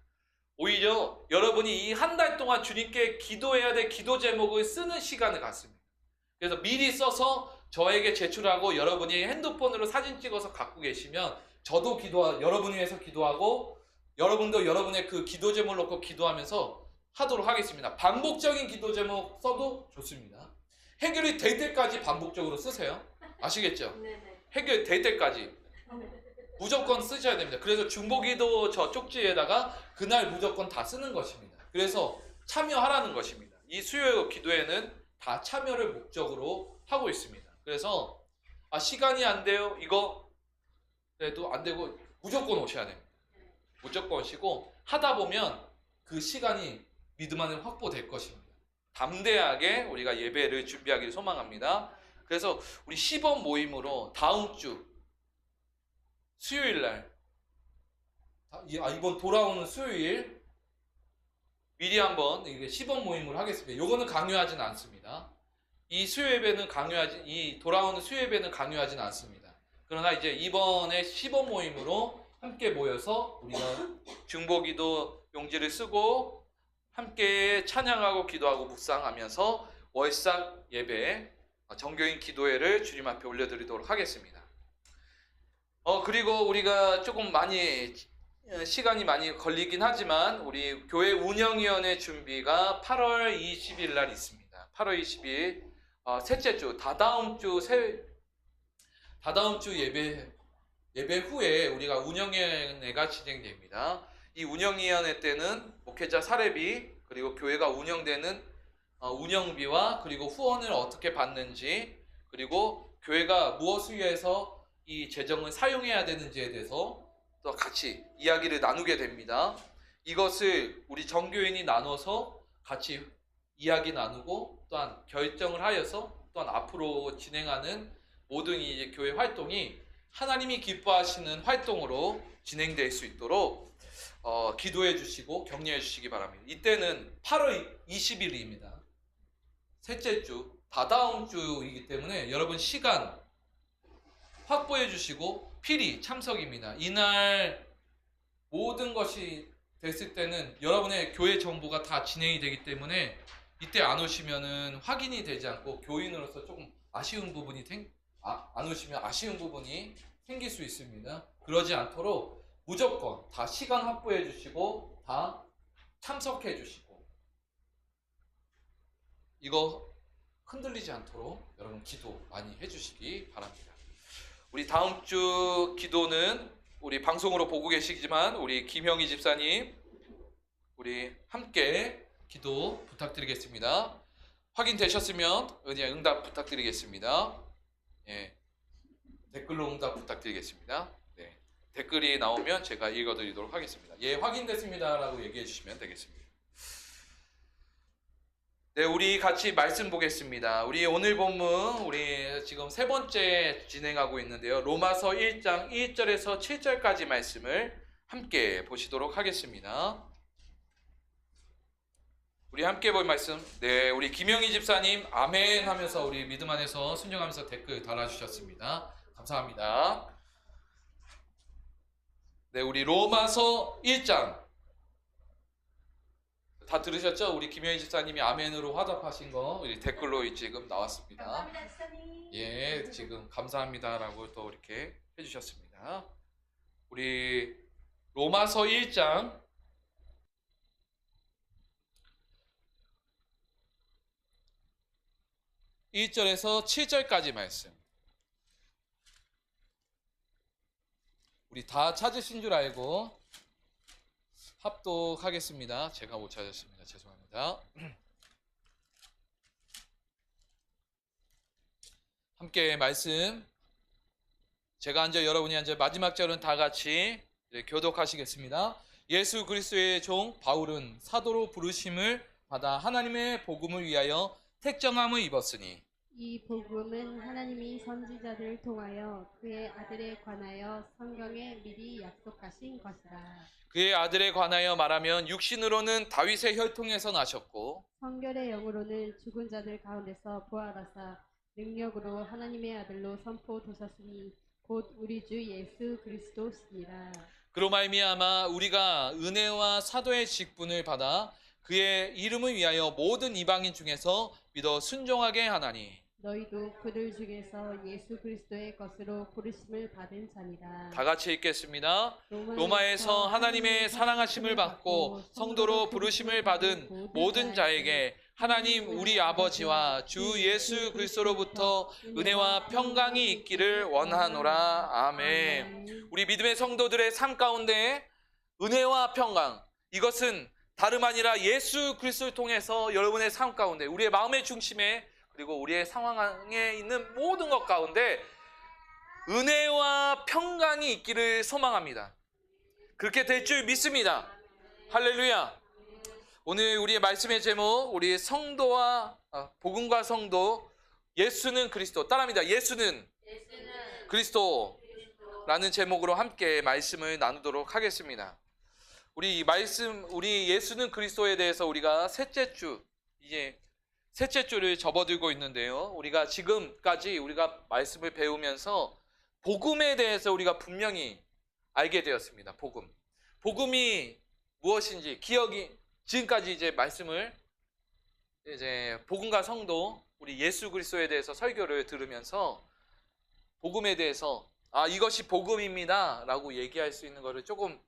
[SPEAKER 3] 오히려 여러분이 이 한 달 동안 주님께 기도해야 될 기도 제목을 쓰는 시간을 갖습니다. 그래서 미리 써서 저에게 제출하고 여러분이 핸드폰으로 사진 찍어서 갖고 계시면 저도 여러분을 위해서 기도하고 여러분도 여러분의 그 기도 제목을 놓고 기도하면서 하도록 하겠습니다. 반복적인 기도 제목 써도 좋습니다. 해결이 될 때까지 반복적으로 쓰세요. 아시겠죠? 해결 될 때까지 무조건 쓰셔야 됩니다. 그래서 중보기도 저 쪽지에다가 그날 무조건 다 쓰는 것입니다. 그래서 참여하라는 것입니다. 이 수요 기도에는 다 참여를 목적으로 하고 있습니다. 그래서 시간이 안 돼요. 이거 그래도 안 되고 무조건 오셔야 됩니다. 무조건 오시고 하다 보면 그 시간이 믿음 안에 확보될 것입니다. 담대하게 우리가 예배를 준비하기를 소망합니다. 그래서 우리 시범 모임으로 다음 주 수요일 날 이번 돌아오는 수요일 미리 한번 시범 모임을 하겠습니다. 요거는 강요하진 않습니다. 이 돌아오는 수요 예배는 강요하진 않습니다. 그러나 이제 이번에 시범 모임으로 함께 모여서 우리가 중보기도 용지를 쓰고 함께 찬양하고 기도하고 묵상하면서 월삭 예배 정교인 기도회를 주님 앞에 올려드리도록 하겠습니다. 그리고 우리가 조금 시간이 많이 걸리긴 하지만 우리 교회 운영위원회 준비가 8월 20일 날 있습니다. 8월 20일 셋째 주 다다음 주 예배 후에 우리가 운영위원회가 진행됩니다. 이 운영위원회 때는 목회자 사례비 그리고 교회가 운영되는 운영비와 그리고 후원을 어떻게 받는지 그리고 교회가 무엇을 위해서 이 재정을 사용해야 되는지에 대해서 또 같이 이야기를 나누게 됩니다. 이것을 우리 정교인이 나눠서 같이 이야기 나누고 또한 결정을 하여서 또한 앞으로 진행하는 모든 이 교회 활동이 하나님이 기뻐하시는 활동으로 진행될 수 있도록 기도해 주시고 격려해 주시기 바랍니다. 이때는 8월 20일입니다. 셋째 주, 다다음 주이기 때문에 여러분 시간 확보해 주시고 필히 참석입니다. 이날 모든 것이 됐을 때는 여러분의 교회 정보가 다 진행이 되기 때문에 이때 안 오시면은 확인이 되지 않고 교인으로서 조금 아쉬운 부분이 안 오시면 아쉬운 부분이 생길 수 있습니다. 그러지 않도록 무조건 다 시간 확보해 주시고 다 참석해 주시고 이거 흔들리지 않도록 여러분 기도 많이 해 주시기 바랍니다. 우리 다음 주 기도는 우리 방송으로 보고 계시지만 우리 김형희 집사님 우리 함께 기도 부탁드리겠습니다. 확인되셨으면 은혜 응답 부탁드리겠습니다. 예, 댓글로 응답 부탁드리겠습니다. 네, 댓글이 나오면 제가 읽어드리도록 하겠습니다. 예, 확인됐습니다라고 얘기해 주시면 되겠습니다. 네, 우리 같이 말씀 보겠습니다. 우리 오늘 본문 우리 지금 세 번째 진행하고 있는데요. 로마서 1장 1절에서 7절까지 말씀을 함께 보시도록 하겠습니다. 우리 함께 볼 말씀. 네, 우리 김영희 집사님 아멘 하면서 우리 믿음 안에서 순종하면서 댓글 달아주셨습니다. 감사합니다. 네, 우리 로마서 1장 다 들으셨죠? 우리 김영희 집사님이 아멘으로 화답하신 거 우리 댓글로 지금 나왔습니다.
[SPEAKER 4] 감사합니다, 집사님.
[SPEAKER 3] 예, 지금 감사합니다라고 또 이렇게 해주셨습니다. 우리 로마서 1장 1절에서 7절까지 말씀. 우리 다 찾으신 줄 알고 합독하겠습니다. 제가 못 찾았습니다. 죄송합니다. 함께 말씀. 제가 앉아 여러분이 앉아 마지막 절은 다 같이 교독하시겠습니다. 예수 그리스도의 종 바울은 사도로 부르심을 받아 하나님의 복음을 위하여 택정함을 입었으니
[SPEAKER 4] 이 복음은 하나님이 선지자들을 통하여 그의 아들에 관하여 성경에 미리 약속하신 것이라.
[SPEAKER 3] 그의 아들에 관하여 말하면 육신으로는 다윗의 혈통에서 나셨고
[SPEAKER 4] 성결의 영으로는 죽은 자들 가운데서 부활하사 능력으로 하나님의 아들로 선포되셨으니 곧 우리 주 예수 그리스도시니라.
[SPEAKER 3] 그로 말미암아 우리가 은혜와 사도의 직분을 받아 그의 이름을 위하여 모든 이방인 중에서 믿어 순종하게 하나니
[SPEAKER 4] 너희도 그들 중에서 예수 그리스도의 것으로 부르심을 받은 자니라.
[SPEAKER 3] 다 같이 읽겠습니다. 로마에서 하나님의 사랑하심을 받고 성도로 부르심을 받은 모든 자에게 하나님 우리 아버지와 주 예수 그리스도로부터 은혜와 평강이 있기를 원하노라. 아멘. 우리 믿음의 성도들의 삶 가운데 은혜와 평강, 이것은 다름 아니라 예수 그리스도를 통해서 여러분의 삶 가운데 우리의 마음의 중심에 그리고 우리의 상황에 있는 모든 것 가운데 은혜와 평강이 있기를 소망합니다. 그렇게 될 줄 믿습니다. 할렐루야. 오늘 우리의 말씀의 제목, 우리 성도와 복음과 성도, 예수는 그리스도. 따라합니다. 예수는 그리스도라는 제목으로 함께 말씀을 나누도록 하겠습니다. 우리 예수는 그리스도에 대해서 우리가 셋째 주를 접어들고 있는데요. 우리가 지금까지 우리가 말씀을 배우면서 복음에 대해서 우리가 분명히 알게 되었습니다. 복음이 무엇인지 지금까지 이제 말씀을 복음과 성도, 우리 예수 그리스도에 대해서 설교를 들으면서 복음에 대해서 이것이 복음입니다라고 얘기할 수 있는 거를 조금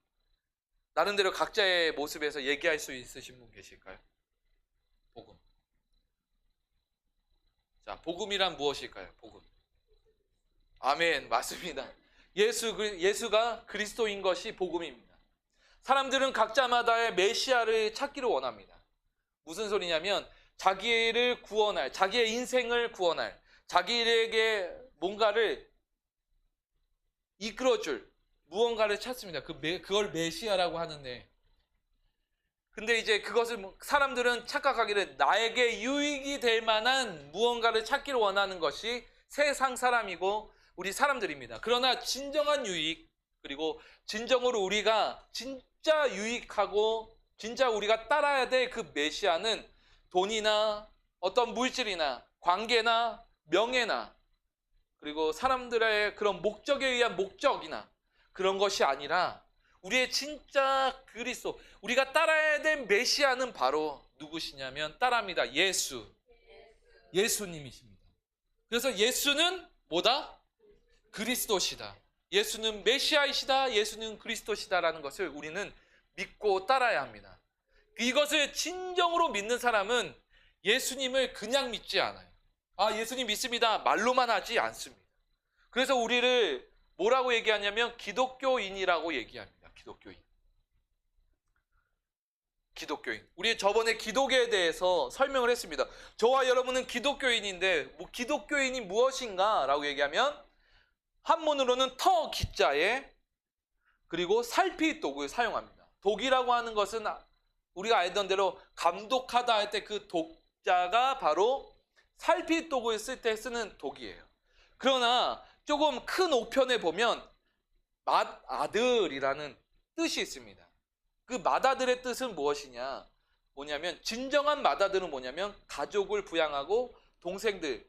[SPEAKER 3] 나름대로 각자의 모습에서 얘기할 수 있으신 분 계실까요? 복음. 자, 복음이란 무엇일까요? 복음. 아멘. 맞습니다. 예수가 그리스도인 것이 복음입니다. 사람들은 각자마다의 메시아를 찾기를 원합니다. 무슨 소리냐면 자기를 구원할, 자기의 인생을 구원할, 자기에게 뭔가를 이끌어줄 무언가를 찾습니다. 그걸 메시아라고 하는데 근데 이제 그것을 사람들은 착각하기를 나에게 유익이 될 만한 무언가를 찾기를 원하는 것이 세상 사람이고 우리 사람들입니다. 그러나 진정한 유익, 그리고 진정으로 우리가 진짜 유익하고 진짜 우리가 따라야 될 그 메시아는 돈이나 어떤 물질이나 관계나 명예나 그리고 사람들의 그런 목적에 의한 목적이나 그런 것이 아니라 우리의 진짜 그리스도, 우리가 따라야 될 메시아는 바로 누구시냐면 따라합니다. 예수님이십니다. 그래서 예수는 뭐다? 그리스도시다. 예수는 메시아이시다. 예수는 그리스도시다라는 것을 우리는 믿고 따라야 합니다. 이것을 진정으로 믿는 사람은 예수님을 그냥 믿지 않아요. 아, 예수님 믿습니다. 말로만 하지 않습니다. 그래서 우리를 뭐라고 얘기하냐면 기독교인이라고 얘기합니다. 기독교인. 우리 저번에 기독에 대해서 설명을 했습니다. 저와 여러분은 기독교인인데 기독교인이 무엇인가 라고 얘기하면 한문으로는 터 기자에 그리고 살피 독을 사용합니다. 독이라고 하는 것은 우리가 알던 대로 감독하다 할 때 그 독자가 바로 살피 독을 쓸 때 쓰는 독이에요. 그러나 조금 큰 오편에 보면 맏아들이라는 뜻이 있습니다. 그 맏아들의 뜻은 무엇이냐? 뭐냐면 진정한 맏아들은 뭐냐면 가족을 부양하고 동생들,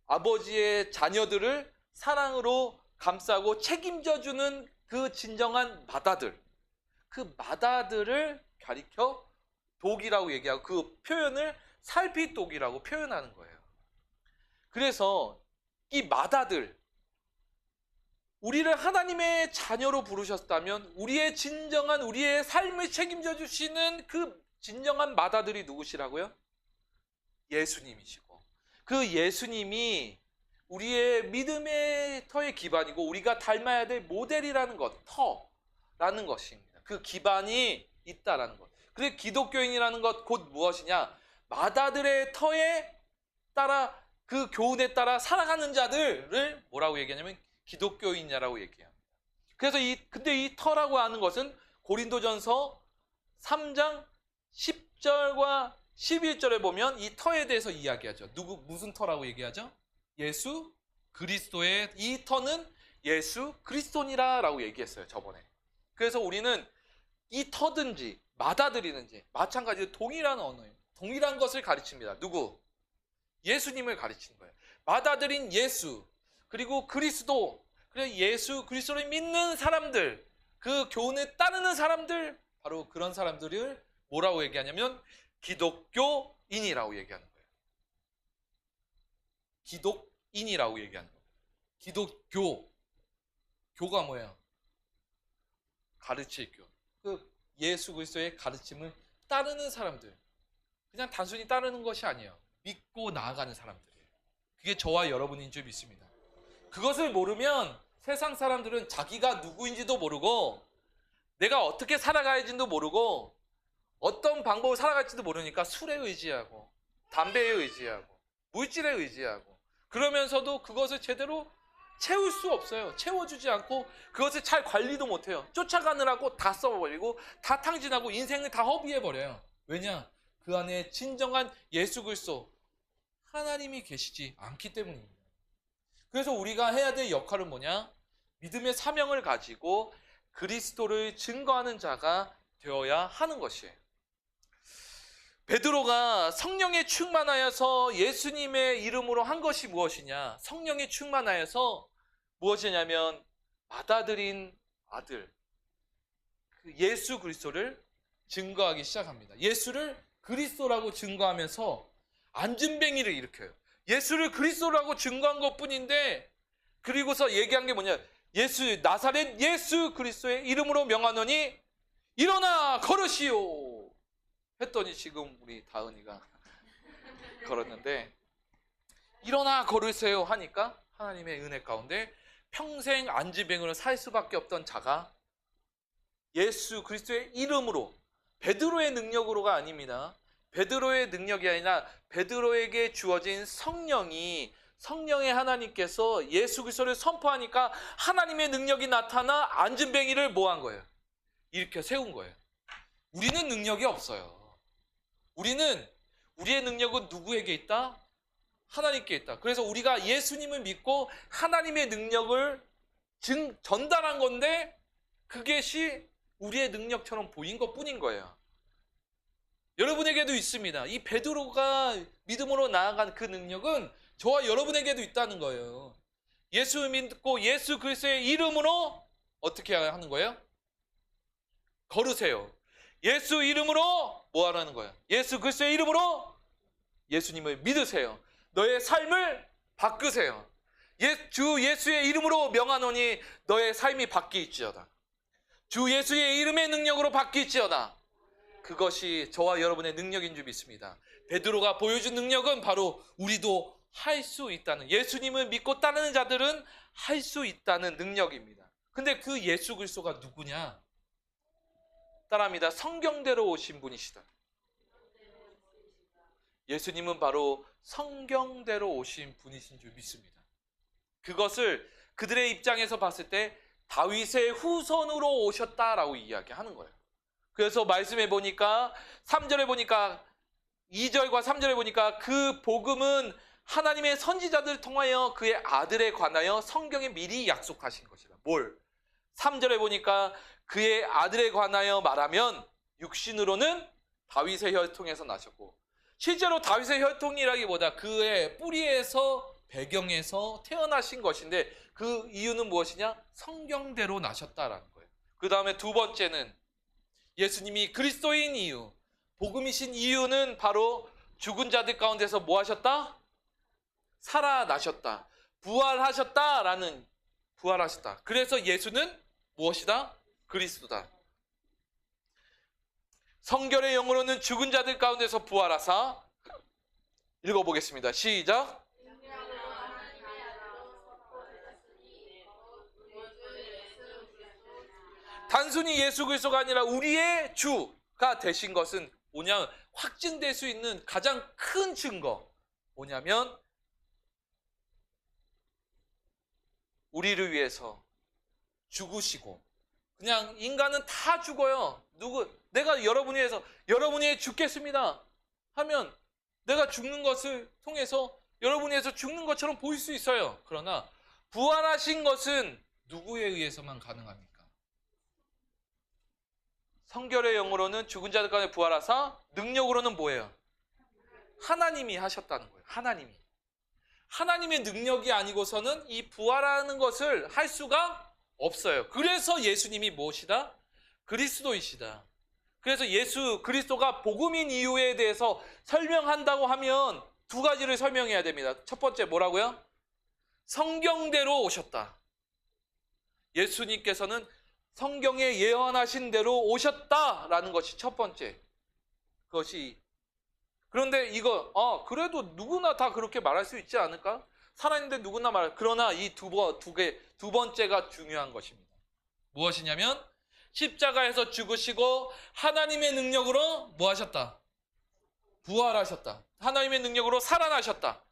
[SPEAKER 3] 아버지의 자녀들을 사랑으로 감싸고 책임져주는 그 진정한 맏아들. 그 맏아들을 가리켜 독이라고 얘기하고 그 표현을 살피독이라고 표현하는 거예요. 그래서 이 맏아들, 우리를 하나님의 자녀로 부르셨다면 우리의 진정한 우리의 삶을 책임져 주시는 그 진정한 맏아들이 누구시라고요? 예수님이시고 그 예수님이 우리의 믿음의 터의 기반이고 우리가 닮아야 될 모델이라는 것, 터라는 것입니다. 그 기반이 있다라는 것. 그래서 기독교인이라는 것 곧 무엇이냐? 맏아들의 터에 따라 그 교훈에 따라 살아가는 자들을 뭐라고 얘기하냐면 기독교인이라고 얘기합니다. 그래서 근데 이 터라고 하는 것은 고린도전서 3장 10절과 11절에 보면 이 터에 대해서 이야기하죠. 무슨 터라고 얘기하죠? 예수 그리스도의 이 터는 예수 그리스도니라라고 얘기했어요, 저번에. 그래서 우리는 이 터든지 맏아들이든지 마찬가지로 동일한 언어예요. 동일한 것을 가르칩니다. 누구? 예수님을 가르치는 거예요. 맏아들인 예수, 그리고 그리스도, 그리고 예수 그리스도를 믿는 사람들, 그 교훈에 따르는 사람들, 바로 그런 사람들을 뭐라고 얘기하냐면 기독교인이라고 얘기하는 거예요. 기독인이라고 얘기하는 거예요. 기독교, 교가 뭐예요? 가르칠 교. 그 예수 그리스도의 가르침을 따르는 사람들, 그냥 단순히 따르는 것이 아니에요. 믿고 나아가는 사람들이에요. 그게 저와 여러분인 줄 믿습니다. 그것을 모르면 세상 사람들은 자기가 누구인지도 모르고 내가 어떻게 살아가야지도 모르고 어떤 방법으로 살아갈지도 모르니까 술에 의지하고 담배에 의지하고 물질에 의지하고 그러면서도 그것을 제대로 채울 수 없어요. 채워주지 않고 그것을 잘 관리도 못해요. 쫓아가느라고 다 써버리고 다 탕진하고 인생을 다 허비해버려요. 왜냐? 그 안에 진정한 예수 그리스도 하나님이 계시지 않기 때문입니다. 그래서 우리가 해야 될 역할은 뭐냐? 믿음의 사명을 가지고 그리스도를 증거하는 자가 되어야 하는 것이에요. 베드로가 성령에 충만하여서 예수님의 이름으로 한 것이 무엇이냐? 성령에 충만하여서 무엇이냐면 맏아들인 아들 예수 그리스도를 증거하기 시작합니다. 예수를 그리스도라고 증거하면서 안진뱅이를 일으켜요. 예수를 그리스도라고 증거한 것뿐인데 그리고서 얘기한 게 뭐냐? 나사렛 예수 그리스도의 이름으로 명하노니 일어나 걸으시오 했더니 지금 우리 다은이가 걸었는데 일어나 걸으세요 하니까 하나님의 은혜 가운데 평생 안진뱅이로 살 수밖에 없던 자가 예수 그리스도의 이름으로, 베드로의 능력으로가 아닙니다. 베드로의 능력이 아니라 베드로에게 주어진 성령의 하나님께서 예수 그리스도를 선포하니까 하나님의 능력이 나타나 안진뱅이를 뭐 한 거예요? 일으켜 세운 거예요. 우리는 능력이 없어요. 우리의 능력은 누구에게 있다? 하나님께 있다. 그래서 우리가 예수님을 믿고 하나님의 능력을 전달한 건데 그것이 우리의 능력처럼 보인 것뿐인 거예요. 여러분에게도 있습니다. 이 베드로가 믿음으로 나아간 그 능력은 저와 여러분에게도 있다는 거예요. 예수 믿고 예수 그리스도의 이름으로 어떻게 하는 거예요? 걸으세요. 예수 이름으로 뭐 하라는 거예요? 예수 그리스도의 이름으로 예수님을 믿으세요. 너의 삶을 바꾸세요. 주 예수의 이름으로 명하노니 너의 삶이 바뀌지어다. 주 예수의 이름의 능력으로 바뀌지어다. 그것이 저와 여러분의 능력인 줄 믿습니다. 베드로가 보여준 능력은 바로 우리도 할 수 있다는, 예수님을 믿고 따르는 자들은 할 수 있다는 능력입니다. 근데 그 예수 그리스도가 누구냐? 따라합니다. 성경대로 오신 분이시다. 예수님은 바로 성경대로 오신 분이신 줄 믿습니다. 그것을 그들의 입장에서 봤을 때 다윗의 후손으로 오셨다라고 이야기하는 거예요. 그래서 말씀해 보니까 3절에 보니까 2절과 3절에 보니까 그 복음은 하나님의 선지자들을 통하여 그의 아들에 관하여 성경에 미리 약속하신 것이라. 뭘? 3절에 보니까 그의 아들에 관하여 말하면 육신으로는 다윗의 혈통에서 나셨고, 실제로 다윗의 혈통이라기보다 그의 뿌리에서 배경에서 태어나신 것인데 그 이유는 무엇이냐? 성경대로 나셨다라는 거예요. 그 다음에 두 번째는 예수님이 그리스도인 이유, 복음이신 이유는 바로 죽은 자들 가운데서 뭐 하셨다? 살아나셨다. 부활하셨다라는, 부활하셨다. 그래서 예수는 무엇이다? 그리스도다. 성결의 영으로는 죽은 자들 가운데서 부활하사, 읽어보겠습니다. 시작. 단순히 예수 그리스도가 아니라 우리의 주가 되신 것은 뭐냐? 확증될 수 있는 가장 큰 증거 뭐냐면 우리를 위해서 죽으시고, 그냥 인간은 다 죽어요. 내가 여러분을 위해서, 여러분을 위해 죽겠습니다 하면 내가 죽는 것을 통해서 여러분을 위해서 죽는 것처럼 보일 수 있어요. 그러나 부활하신 것은 누구에 의해서만 가능합니까? 성결의 영으로는 죽은 자들 가운데 부활하사, 능력으로는 뭐예요? 하나님이 하셨다는 거예요. 하나님의 능력이 아니고서는 이 부활하는 것을 할 수가 없어요. 그래서 예수님이 무엇이다? 그리스도이시다. 그래서 예수 그리스도가 복음인 이유에 대해서 설명한다고 하면 두 가지를 설명해야 됩니다. 첫 번째 뭐라고요? 성경대로 오셨다. 예수님께서는 성경에 예언하신 대로 오셨다라는 것이 첫 번째. 그것이, 그런데 이거 그래도 누구나 다 그렇게 말할 수 있지 않을까? 살아있는데 누구나 그러나 이 두 번째가 중요한 것입니다. 무엇이냐면 십자가에서 죽으시고 하나님의 능력으로 뭐 하셨다? 부활하셨다. 하나님의 능력으로 살아나셨다.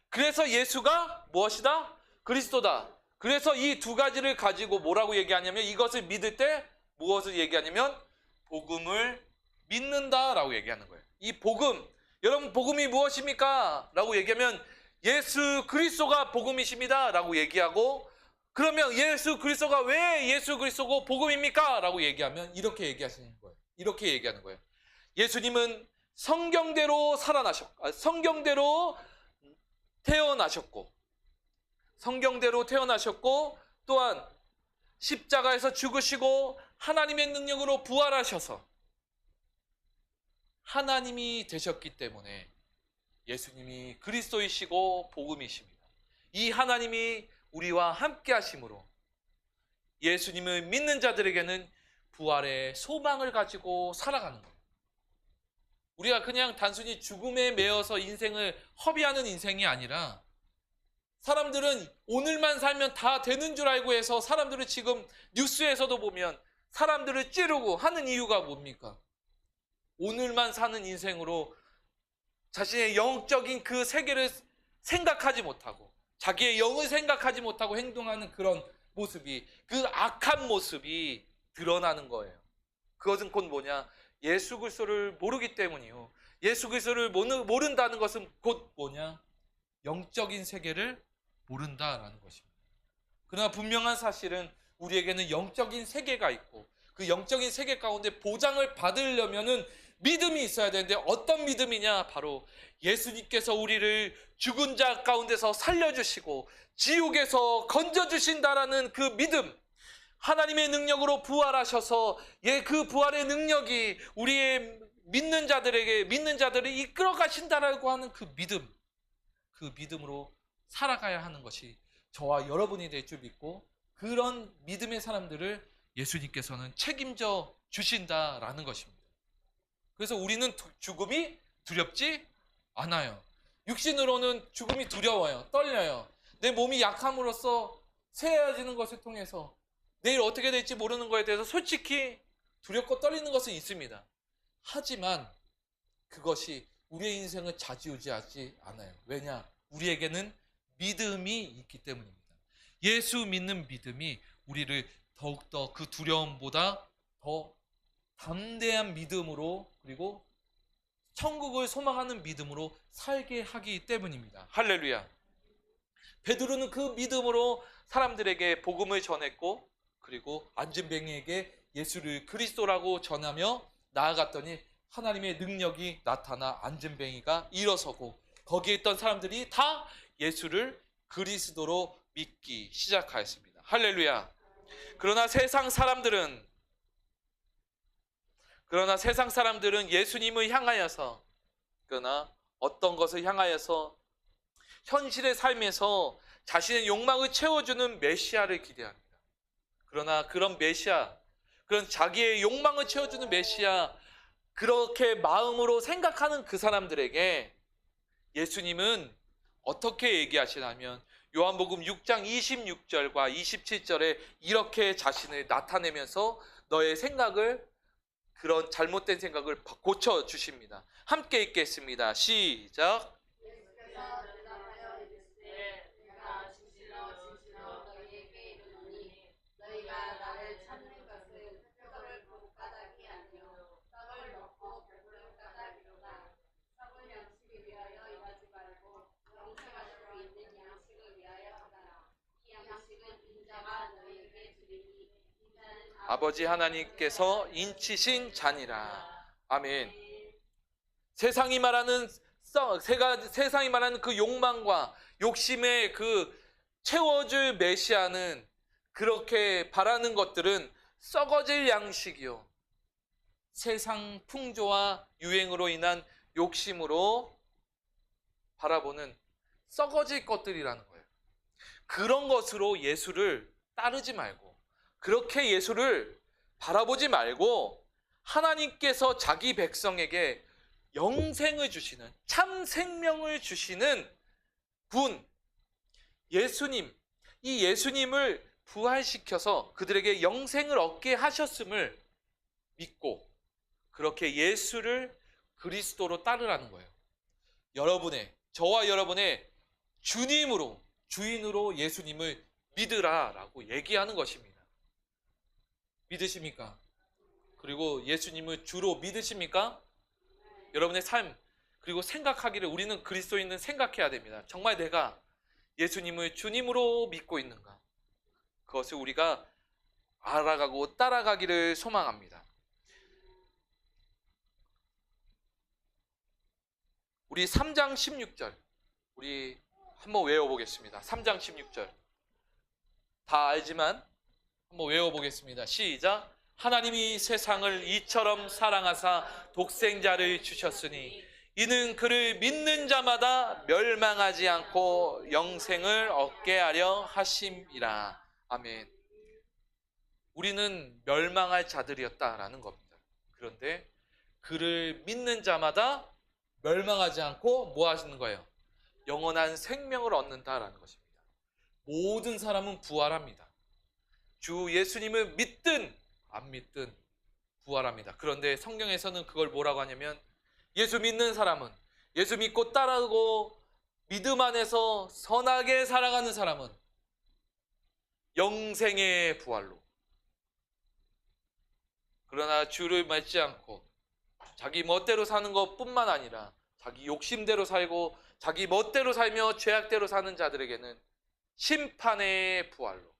[SPEAKER 3] 그래서 예수가 무엇이다? 그리스도다. 그래서 이 두 가지를 가지고 뭐라고 얘기하냐면, 이것을 믿을 때 무엇을 얘기하냐면 복음을 믿는다라고 얘기하는 거예요. 이 복음, 여러분 복음이 무엇입니까? 라고 얘기하면 예수 그리스도가 복음이십니다 라고 얘기하고, 그러면 예수 그리스도가 왜 예수 그리스도고 복음입니까? 라고 얘기하면 이렇게 얘기하시는 거예요. 이렇게 얘기하는 거예요. 예수님은 성경대로 성경대로 태어나셨고 또한 십자가에서 죽으시고 하나님의 능력으로 부활하셔서 하나님이 되셨기 때문에 예수님이 그리스도이시고 복음이십니다. 이 하나님이 우리와 함께 하심으로 예수님을 믿는 자들에게는 부활의 소망을 가지고 살아가는 거예요. 우리가 그냥 단순히 죽음에 매여서 인생을 허비하는 인생이 아니라, 사람들은 오늘만 살면 다 되는 줄 알고 해서 사람들은 지금 뉴스에서도 보면 사람들을 찌르고 하는 이유가 뭡니까? 오늘만 사는 인생으로 자신의 영적인 그 세계를 생각하지 못하고 자기의 영을 생각하지 못하고 행동하는 그런 모습이, 그 악한 모습이 드러나는 거예요. 그것은 곧 뭐냐? 예수 그리스도를 모르기 때문이요. 예수 그리스도를 모른다는 것은 곧 뭐냐? 영적인 세계를 모른다라는 것입니다. 그러나 분명한 사실은 우리에게는 영적인 세계가 있고 그 영적인 세계 가운데 보장을 받으려면은 믿음이 있어야 되는데 어떤 믿음이냐? 바로 예수님께서 우리를 죽은 자 가운데서 살려주시고 지옥에서 건져주신다라는 그 믿음, 하나님의 능력으로 부활하셔서 그 부활의 능력이 우리의 믿는 자들을 이끌어 가신다라고 하는 그 믿음으로 살아가야 하는 것이 저와 여러분이 될 줄 믿고 그런 믿음의 사람들을 예수님께서는 책임져 주신다라는 것입니다. 그래서 우리는 죽음이 두렵지 않아요. 육신으로는 죽음이 두려워요. 떨려요. 내 몸이 약함으로써 쇠해지는 것을 통해서 내일 어떻게 될지 모르는 것에 대해서 솔직히 두렵고 떨리는 것은 있습니다. 하지만 그것이 우리의 인생을 좌지우지하지 않아요. 왜냐? 우리에게는 믿음이 있기 때문입니다. 예수 믿는 믿음이 우리를 더욱더 그 두려움보다 더 담대한 믿음으로 그리고 천국을 소망하는 믿음으로 살게 하기 때문입니다. 할렐루야. 베드로는 그 믿음으로 사람들에게 복음을 전했고 그리고 안진뱅이에게 예수를 그리스도라고 전하며 나아갔더니 하나님의 능력이 나타나 안진뱅이가 일어서고 거기에 있던 사람들이 다 예수를 그리스도로 믿기 시작하였습니다. 할렐루야. 그러나 세상 사람들은 예수님을 향하여서 그러나 어떤 것을 향하여서 현실의 삶에서 자신의 욕망을 채워주는 메시아를 기대합니다. 그러나 그런 메시아, 그런 자기의 욕망을 채워주는 메시아, 그렇게 마음으로 생각하는 그 사람들에게 예수님은 어떻게 얘기하시냐면 요한복음 6장 26절과 27절에 이렇게 자신을 나타내면서 너의 생각을, 그런 잘못된 생각을 고쳐주십니다. 함께 읽겠습니다. 시작. 아버지 하나님께서 인치신 잔이라. 아멘. 세상이 말하는 그 욕망과 욕심의 그 채워줄 메시아는, 그렇게 바라는 것들은 썩어질 양식이요, 세상 풍조와 유행으로 인한 욕심으로 바라보는 썩어질 것들이라는 거예요. 그런 것으로 예수를 따르지 말고, 그렇게 예수를 바라보지 말고 하나님께서 자기 백성에게 영생을 주시는, 참 생명을 주시는 분, 예수님, 이 예수님을 부활시켜서 그들에게 영생을 얻게 하셨음을 믿고 그렇게 예수를 그리스도로 따르라는 거예요. 저와 여러분의 주님으로, 주인으로 예수님을 믿으라라고 얘기하는 것입니다. 믿으십니까? 그리고 예수님을 주로 믿으십니까? 여러분의 삶, 그리고 생각하기를, 우리는 그리스도인은 생각해야 됩니다. 정말 내가 예수님을 주님으로 믿고 있는가? 그것을 우리가 알아가고 따라가기를 소망합니다. 우리 3장 16절 우리 한번 외워보겠습니다. 3장 16절 다 알지만 한번 외워보겠습니다. 시작. 하나님이 세상을 이처럼 사랑하사 독생자를 주셨으니 이는 그를 믿는 자마다 멸망하지 않고 영생을 얻게 하려 하심이라. 아멘. 우리는 멸망할 자들이었다라는 겁니다. 그런데 그를 믿는 자마다 멸망하지 않고 뭐 하시는 거예요? 영원한 생명을 얻는다라는 것입니다. 모든 사람은 부활합니다. 주 예수님을 믿든 안 믿든 부활합니다. 그런데 성경에서는 그걸 뭐라고 하냐면, 예수 믿는 사람은, 예수 믿고 따르고 믿음 안에서 선하게 살아가는 사람은 영생의 부활로, 그러나 주를 믿지 않고 자기 멋대로 사는 것뿐만 아니라 자기 욕심대로 살고 자기 멋대로 살며 죄악대로 사는 자들에게는 심판의 부활로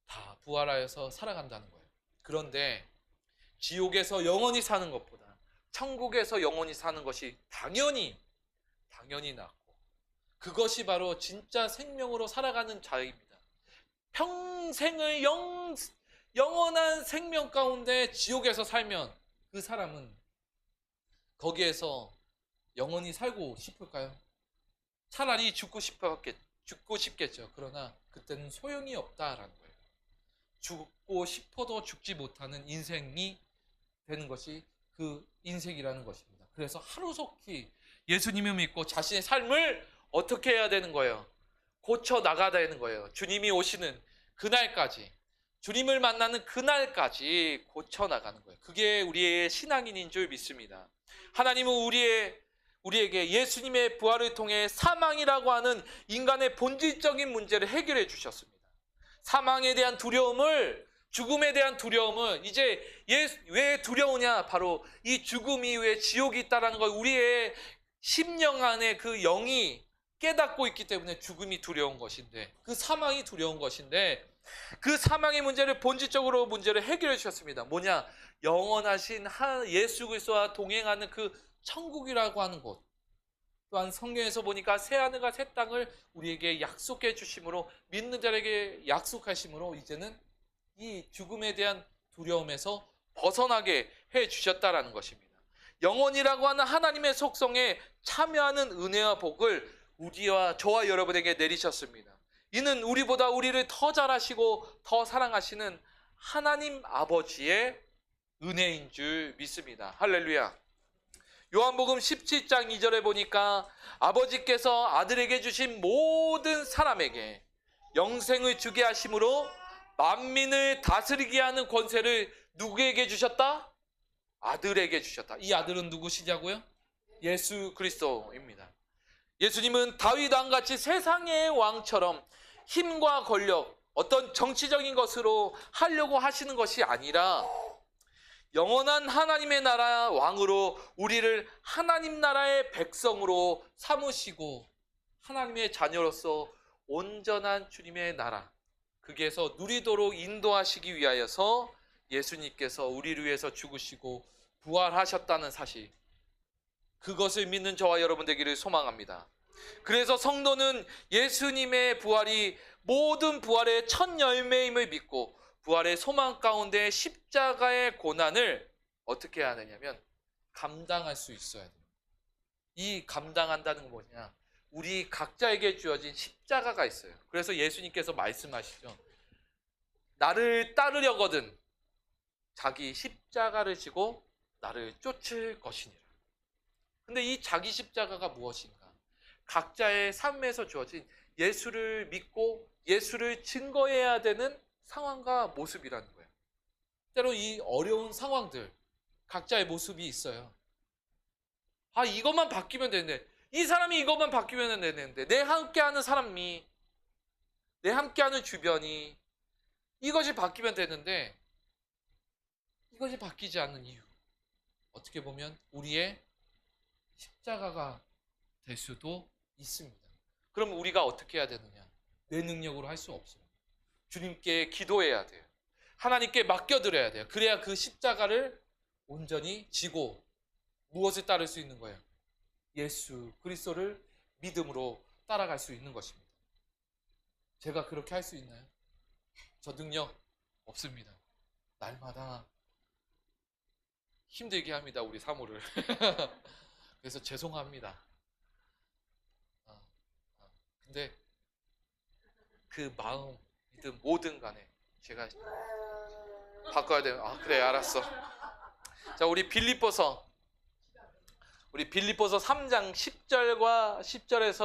[SPEAKER 3] 다 부활하여서 살아간다는 거예요. 그런데 지옥에서 영원히 사는 것보다 천국에서 영원히 사는 것이 당연히 낫고, 그것이 바로 진짜 생명으로 살아가는 자입니다. 평생을 영원한 생명 가운데 지옥에서 살면 그 사람은 거기에서 영원히 살고 싶을까요? 차라리 죽고 싶겠죠. 그러나 그때는 소용이 없다라는 거예요. 죽고 싶어도 죽지 못하는 인생이 되는 것이 그 인생이라는 것입니다. 그래서 하루속히 예수님을 믿고 자신의 삶을 어떻게 해야 되는 거예요? 고쳐 나가야 되는 거예요. 주님이 오시는 그날까지, 주님을 만나는 그날까지 고쳐 나가는 거예요. 그게 우리의 신앙인인 줄 믿습니다. 하나님은 우리에게 예수님의 부활을 통해 사망이라고 하는 인간의 본질적인 문제를 해결해 주셨습니다. 사망에 대한 두려움을, 죽음에 대한 두려움을, 이제 왜 두려우냐? 바로 이 죽음 이후에 지옥이 있다는 걸 우리의 심령 안에 그 영이 깨닫고 있기 때문에 죽음이 두려운 것인데, 그 사망이 두려운 것인데, 그 사망의 문제를 본질적으로 문제를 해결해 주셨습니다. 뭐냐? 영원하신 예수 그리스도와 동행하는 그 천국이라고 하는 곳. 또한 성경에서 보니까 새 하늘과 새 땅을 우리에게 약속해 주심으로, 믿는 자에게 약속하심으로 이제는 이 죽음에 대한 두려움에서 벗어나게 해 주셨다라는 것입니다. 영원이라고 하는 하나님의 속성에 참여하는 은혜와 복을 저와 여러분에게 내리셨습니다. 이는 우리보다 우리를 더 잘하시고 더 사랑하시는 하나님 아버지의 은혜인 줄 믿습니다. 할렐루야. 요한복음 17장 2절에 보니까 아버지께서 아들에게 주신 모든 사람에게 영생을 주게 하심으로 만민을 다스리게 하는 권세를 누구에게 주셨다? 아들에게 주셨다. 이 아들은 누구시냐고요? 예수 그리스도입니다. 예수님은 다윗 왕같이 세상의 왕처럼 힘과 권력, 어떤 정치적인 것으로 하려고 하시는 것이 아니라 영원한 하나님의 나라 왕으로 우리를 하나님 나라의 백성으로 삼으시고 하나님의 자녀로서 온전한 주님의 나라, 거기에서 누리도록 인도하시기 위하여서 예수님께서 우리를 위해서 죽으시고 부활하셨다는 사실, 그것을 믿는 저와 여러분 되기를 소망합니다. 그래서 성도는 예수님의 부활이 모든 부활의 첫 열매임을 믿고 부활의 소망 가운데 십자가의 고난을 어떻게 해야 되냐면 감당할 수 있어야 돼요. 이 감당한다는 건 뭐냐? 우리 각자에게 주어진 십자가가 있어요. 그래서 예수님께서 말씀하시죠. 나를 따르려거든 자기 십자가를 지고 나를 쫓을 것이니라. 근데 이 자기 십자가가 무엇인가? 각자의 삶에서 주어진 예수를 믿고 예수를 증거해야 되는 상황과 모습이라는 거예요. 때로 이 어려운 상황들, 각자의 모습이 있어요. 아, 이것만 바뀌면 되는데, 이 사람이 이것만 바뀌면 되는데, 내 함께하는 사람이, 내 함께하는 주변이 이것이 바뀌면 되는데, 이것이 바뀌지 않는 이유, 어떻게 보면 우리의 십자가가 될 수도 있습니다. 그럼 우리가 어떻게 해야 되느냐? 내 능력으로 할 수 없어요. 주님께 기도해야 돼요. 하나님께 맡겨드려야 돼요. 그래야 그 십자가를 온전히 지고 무엇을 따를 수 있는 거예요? 예수 그리스도를 믿음으로 따라갈 수 있는 것입니다. 제가 그렇게 할 수 있나요? 저 능력 없습니다. 날마다 힘들게 합니다, 우리 사모를. 그래서 죄송합니다. 근데 그 마음, 믿음, 뭐든 간에 제가 바꿔야 돼요. 아, 그래, 알았어. 자, 우리 빌립보서 3장 10절에서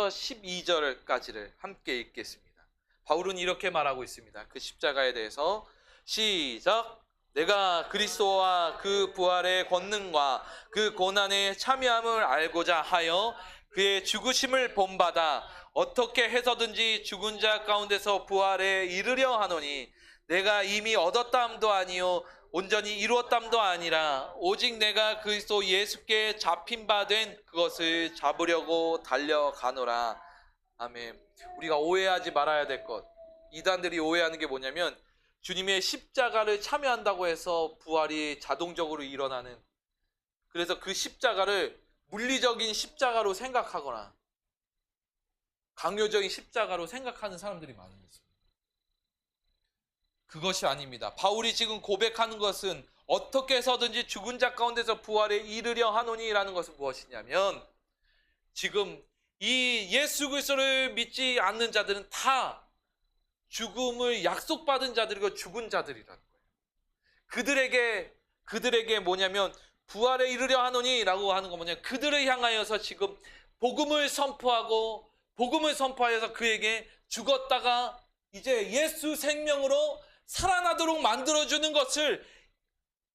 [SPEAKER 3] 12절까지를 함께 읽겠습니다. 바울은 이렇게 말하고 있습니다. 그 십자가에 대해서 시작. 내가 그리스도와 그 부활의 권능과 그 고난에 참여함을 알고자 하여 그의 죽으심을 본받아 어떻게 해서든지 죽은 자 가운데서 부활에 이르려 하노니 내가 이미 얻었다함도 아니요 온전히 이루었담도 아니라 오직 내가 그리스도 예수께 잡힌 바 된 그것을 잡으려고 달려가노라. 아멘. 우리가 오해하지 말아야 될 것, 이단들이 오해하는 게 뭐냐면 주님의 십자가를 참여한다고 해서 부활이 자동적으로 일어나는, 그래서 그 십자가를 물리적인 십자가로 생각하거나 강요적인 십자가로 생각하는 사람들이 많이 있습니다. 그것이 아닙니다. 바울이 지금 고백하는 것은 어떻게 해서든지 죽은 자 가운데서 부활에 이르려 하노니라는 것은 무엇이냐면, 지금 이 예수 그리스도를 믿지 않는 자들은 다 죽음을 약속받은 자들이고 죽은 자들이라는 거예요. 그들에게 뭐냐면 부활에 이르려 하노니라고 하는 건 뭐냐면 그들을 향하여서 지금 복음을 선포하여서 그에게 죽었다가 이제 예수 생명으로 살아나도록 만들어주는 것을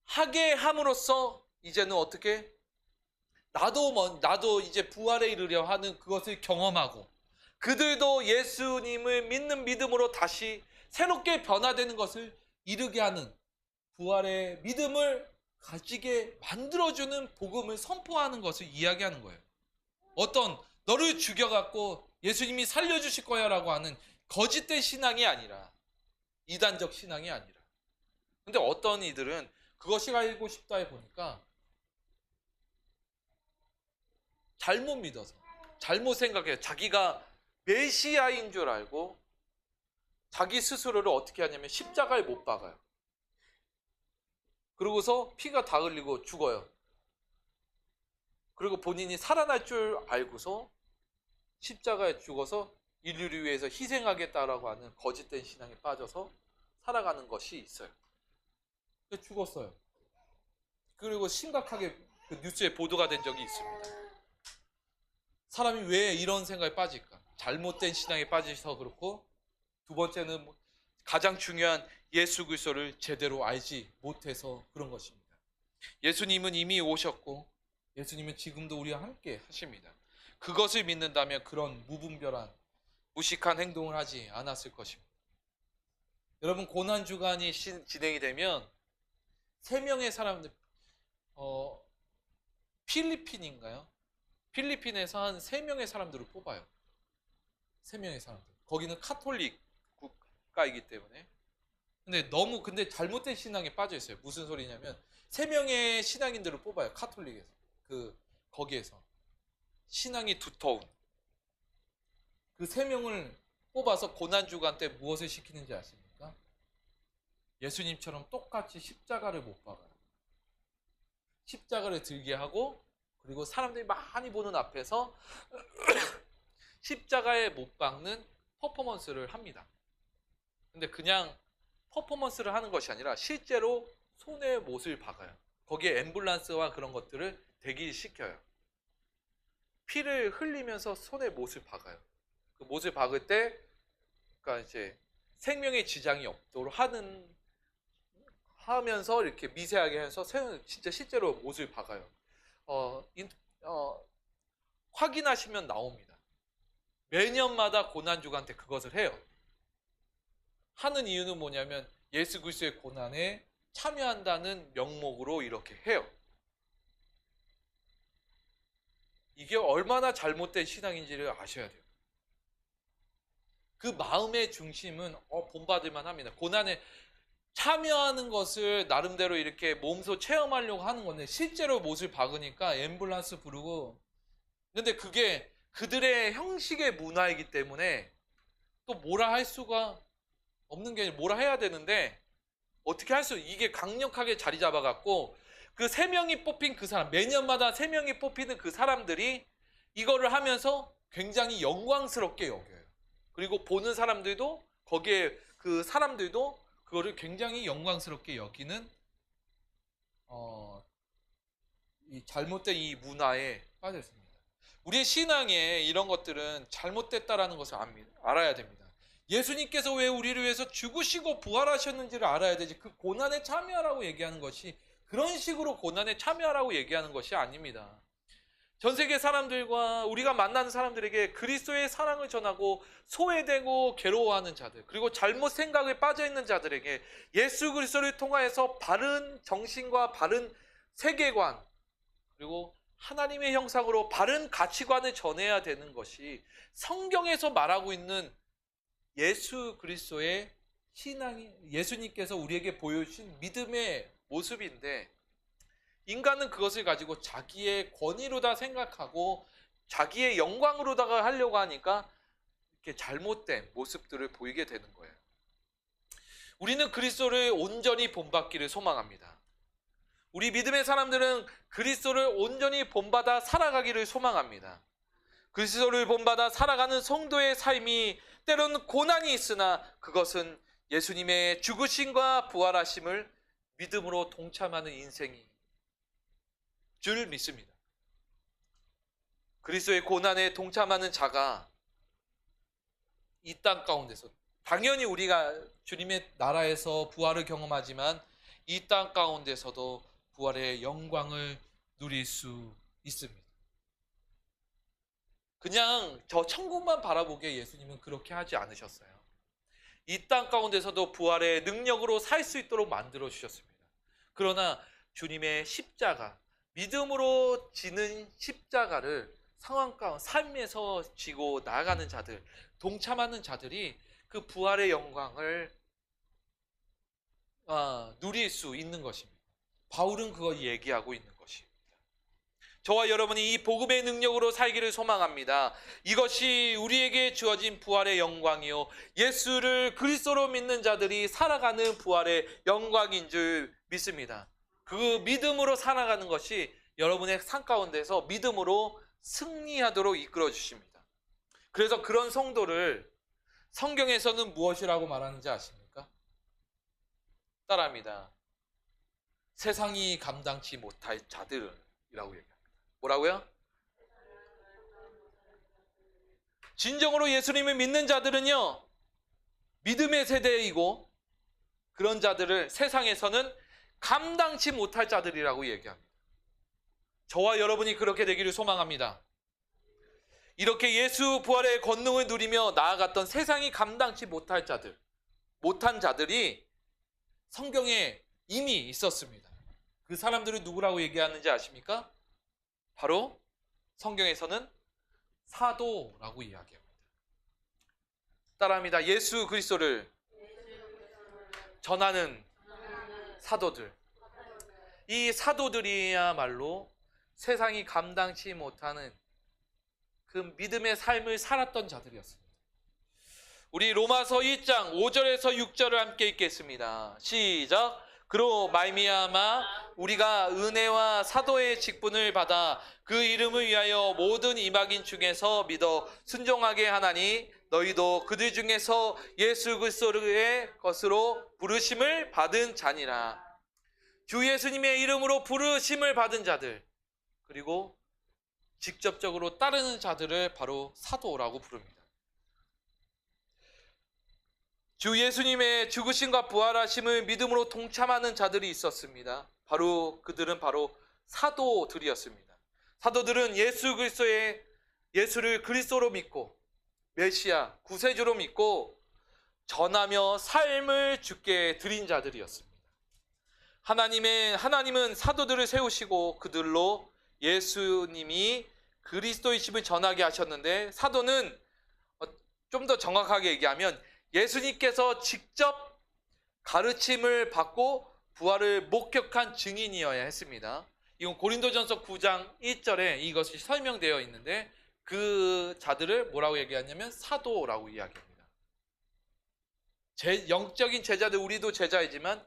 [SPEAKER 3] 하게 함으로써 이제는 어떻게 나도 이제 부활에 이르려 하는 그것을 경험하고 그들도 예수님을 믿는 믿음으로 다시 새롭게 변화되는 것을 이루게 하는 부활의 믿음을 가지게 만들어주는 복음을 선포하는 것을 이야기하는 거예요. 어떤 너를 죽여갖고 예수님이 살려주실 거야 라고 하는 거짓된 신앙이 아니라, 이단적 신앙이 아니라. 근데 어떤 이들은 그것이 알고 싶다 해보니까 잘못 믿어서, 잘못 생각해요. 자기가 메시아인 줄 알고 자기 스스로를 어떻게 하냐면 십자가에 못 박아요. 그러고서 피가 다 흘리고 죽어요. 그리고 본인이 살아날 줄 알고서 십자가에 죽어서 인류를 위해서 희생하겠다라고 하는 거짓된 신앙에 빠져서 살아가는 것이 있어요. 죽었어요. 그리고 심각하게 그 뉴스에 보도가 된 적이 있습니다. 사람이 왜 이런 생각에 빠질까? 잘못된 신앙에 빠져서 그렇고, 두 번째는 가장 중요한 예수 그리스도를 제대로 알지 못해서 그런 것입니다. 예수님은 이미 오셨고 예수님은 지금도 우리와 함께 하십니다. 그것을 믿는다면 그런 무분별한 무식한 행동을 하지 않았을 것입니다. 여러분, 고난주간이 진행이 되면 3명의 사람들, 필리핀인가요? 필리핀에서 한 3명의 사람들을 뽑아요. 3명의 사람들. 거기는 카톨릭 국가이기 때문에. 근데 잘못된 신앙에 빠져 있어요. 무슨 소리냐면 3명의 신앙인들을 뽑아요. 카톨릭에서. 거기에서. 신앙이 두터운. 그 3명을 뽑아서 고난주간 때 무엇을 시키는지 아십니까? 예수님처럼 똑같이 십자가를 못 박아요. 십자가를 들게 하고, 그리고 사람들이 많이 보는 앞에서 십자가에 못 박는 퍼포먼스를 합니다. 근데 그냥 퍼포먼스를 하는 것이 아니라 실제로 손에 못을 박아요. 거기에 앰뷸런스와 그런 것들을 대기시켜요. 피를 흘리면서 손에 못을 박아요. 그 못을 박을 때, 그러니까 이제 생명의 지장이 없도록 하면서 이렇게 미세하게 해서 진짜 실제로 못을 박아요. 확인하시면 나옵니다. 매년마다 고난주간 때 그것을 해요. 하는 이유는 뭐냐면 예수 그리스도의 고난에 참여한다는 명목으로 이렇게 해요. 이게 얼마나 잘못된 신앙인지를 아셔야 돼요. 그 마음의 중심은 본받을만 합니다. 고난에 참여하는 것을 나름대로 이렇게 몸소 체험하려고 하는 건데 실제로 못을 박으니까 앰뷸런스 부르고, 근데 그게 그들의 형식의 문화이기 때문에 또 뭐라 할 수가 없는 게 아니라 뭐라 해야 되는데 어떻게 이게 강력하게 자리 잡아갖고 그 3명이 뽑힌 그 사람, 매년마다 3명이 뽑히는 그 사람들이 이거를 하면서 굉장히 영광스럽게 여겨요. 그리고 보는 사람들도, 거기에 그 사람들도 그거를 굉장히 영광스럽게 여기는 이 잘못된 이 문화에 빠져 있습니다. 우리의 신앙에 이런 것들은 잘못됐다라는 것을 알아야 됩니다. 예수님께서 왜 우리를 위해서 죽으시고 부활하셨는지를 알아야 되지, 그 고난에 참여하라고 얘기하는 것이, 그런 식으로 고난에 참여하라고 얘기하는 것이 아닙니다.
[SPEAKER 5] 전 세계 사람들과 우리가 만나는 사람들에게 그리스도의 사랑을 전하고 소외되고 괴로워하는 자들, 그리고 잘못 생각에 빠져있는 자들에게 예수 그리스도를 통하여서 바른 정신과 바른 세계관, 그리고 하나님의 형상으로 바른 가치관을 전해야 되는 것이 성경에서 말하고 있는 예수 그리스도의 신앙이, 예수님께서 우리에게 보여주신 믿음의 모습인데, 인간은 그것을 가지고 자기의 권위로다 생각하고 자기의 영광으로다가 하려고 하니까 이렇게 잘못된 모습들을 보이게 되는 거예요. 우리는 그리스도를 온전히 본받기를 소망합니다. 우리 믿음의 사람들은 그리스도를 온전히 본받아 살아가기를 소망합니다. 그리스도를 본받아 살아가는 성도의 삶이 때로는 고난이 있으나 그것은 예수님의 죽으심과 부활하심을 믿음으로 동참하는 인생이 줄 믿습니다. 그리스도의 고난에 동참하는 자가 이 땅 가운데서, 당연히 우리가 주님의 나라에서 부활을 경험하지만 이 땅 가운데서도 부활의 영광을 누릴 수 있습니다. 그냥 저 천국만 바라보게 예수님은 그렇게 하지 않으셨어요. 이 땅 가운데서도 부활의 능력으로 살 수 있도록 만들어 주셨습니다. 그러나 주님의 십자가, 믿음으로 지는 십자가를 상황 가운데 삶에서 지고 나아가는 자들, 동참하는 자들이 그 부활의 영광을 누릴 수 있는 것입니다. 바울은 그걸 얘기하고 있는 것입니다. 저와 여러분이 이 복음의 능력으로 살기를 소망합니다. 이것이 우리에게 주어진 부활의 영광이요, 예수를 그리스도로 믿는 자들이 살아가는 부활의 영광인 줄 믿습니다. 그 믿음으로 살아가는 것이 여러분의 삶 가운데서 믿음으로 승리하도록 이끌어 주십니다. 그래서 그런 성도를 성경에서는 무엇이라고 말하는지 아십니까? 따라합니다. 세상이 감당치 못할 자들이라고 얘기합니다. 뭐라고요? 진정으로 예수님을 믿는 자들은요, 믿음의 세대이고 그런 자들을 세상에서는 감당치 못할 자들이라고 얘기합니다. 저와 여러분이 그렇게 되기를 소망합니다. 이렇게 예수 부활의 권능을 누리며 나아갔던 세상이 감당치 못할 자들, 못한 자들이 성경에 이미 있었습니다. 그 사람들을 누구라고 얘기하는지 아십니까? 바로 성경에서는 사도라고 이야기합니다. 따라합니다. 예수 그리스도를 전하는 사도들. 이 사도들이야말로 세상이 감당치 못하는 그 믿음의 삶을 살았던 자들이었습니다. 우리 로마서 1장 5절에서 6절을 함께 읽겠습니다. 시작. 그로 말미암아 우리가 은혜와 사도의 직분을 받아 그 이름을 위하여 모든 이방인 중에서 믿어 순종하게 하나니 너희도 그들 중에서 예수 그리스도의 것으로 부르심을 받은 자니라. 주 예수님의 이름으로 부르심을 받은 자들, 그리고 직접적으로 따르는 자들을 바로 사도라고 부릅니다. 주 예수님의 죽으심과 부활하심을 믿음으로 동참하는 자들이 있었습니다. 바로 그들은 바로 사도들이었습니다. 사도들은 예수를 그리스도로 믿고 메시아, 구세주로 믿고 전하며 삶을 주께 드린 자들이었습니다. 하나님은 사도들을 세우시고 그들로 예수님이 그리스도이심을 전하게 하셨는데, 사도는 좀 더 정확하게 얘기하면 예수님께서 직접 가르침을 받고 부활을 목격한 증인이어야 했습니다. 이건 고린도전서 9장 1절에 이것이 설명되어 있는데, 그 자들을 뭐라고 얘기하냐면 사도라고 이야기합니다. 영적인 제자들, 우리도 제자이지만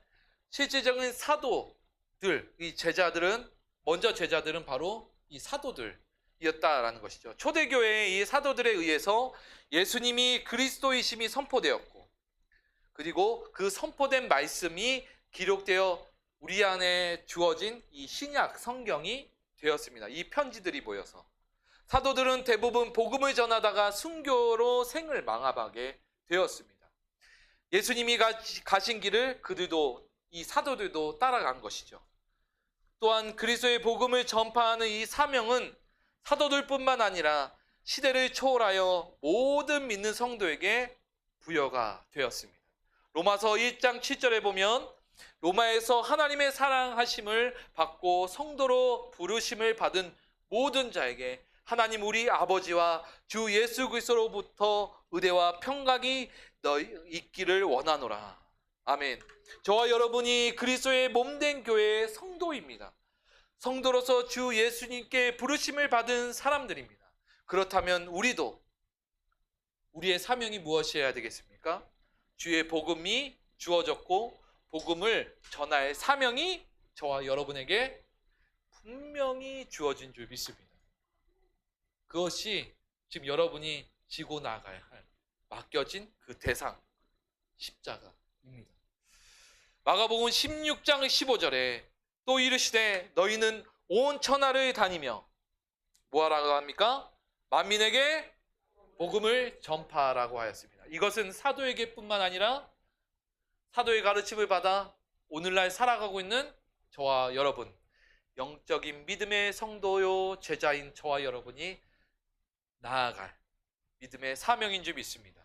[SPEAKER 5] 실질적인 사도들, 이 제자들은, 먼저 제자들은 바로 이 사도들이었다라는 것이죠. 초대교회의 이 사도들에 의해서 예수님이 그리스도이심이 선포되었고, 그리고 그 선포된 말씀이 기록되어 우리 안에 주어진 이 신약 성경이 되었습니다. 이 편지들이 모여서 사도들은 대부분 복음을 전하다가 순교로 생을 망하게 되었습니다. 예수님이 가신 길을 그들도, 이 사도들도 따라간 것이죠. 또한 그리스도의 복음을 전파하는 이 사명은 사도들뿐만 아니라 시대를 초월하여 모든 믿는 성도에게 부여가 되었습니다. 로마서 1장 7절에 보면 로마에서 하나님의 사랑하심을 받고 성도로 부르심을 받은 모든 자에게 하나님 우리 아버지와 주 예수 그리스도로부터 의대와 평강이 있기를 원하노라. 아멘. 저와 여러분이 그리스도의 몸된 교회의 성도입니다. 성도로서 주 예수님께 부르심을 받은 사람들입니다. 그렇다면 우리도 우리의 사명이 무엇이어야 되겠습니까? 주의 복음이 주어졌고 복음을 전할 사명이 저와 여러분에게 분명히 주어진 줄 믿습니다. 그것이 지금 여러분이 지고 나가야 할 맡겨진 그 대상 십자가입니다. 마가복음 16장 15절에 또 이르시되 너희는 온 천하를 다니며 뭐하라고 합니까? 만민에게 복음을 전파하라고 하였습니다. 이것은 사도에게 뿐만 아니라 사도의 가르침을 받아 오늘날 살아가고 있는 저와 여러분, 영적인 믿음의 성도요 제자인 저와 여러분이 나아갈 믿음의 사명인 줄 믿습니다.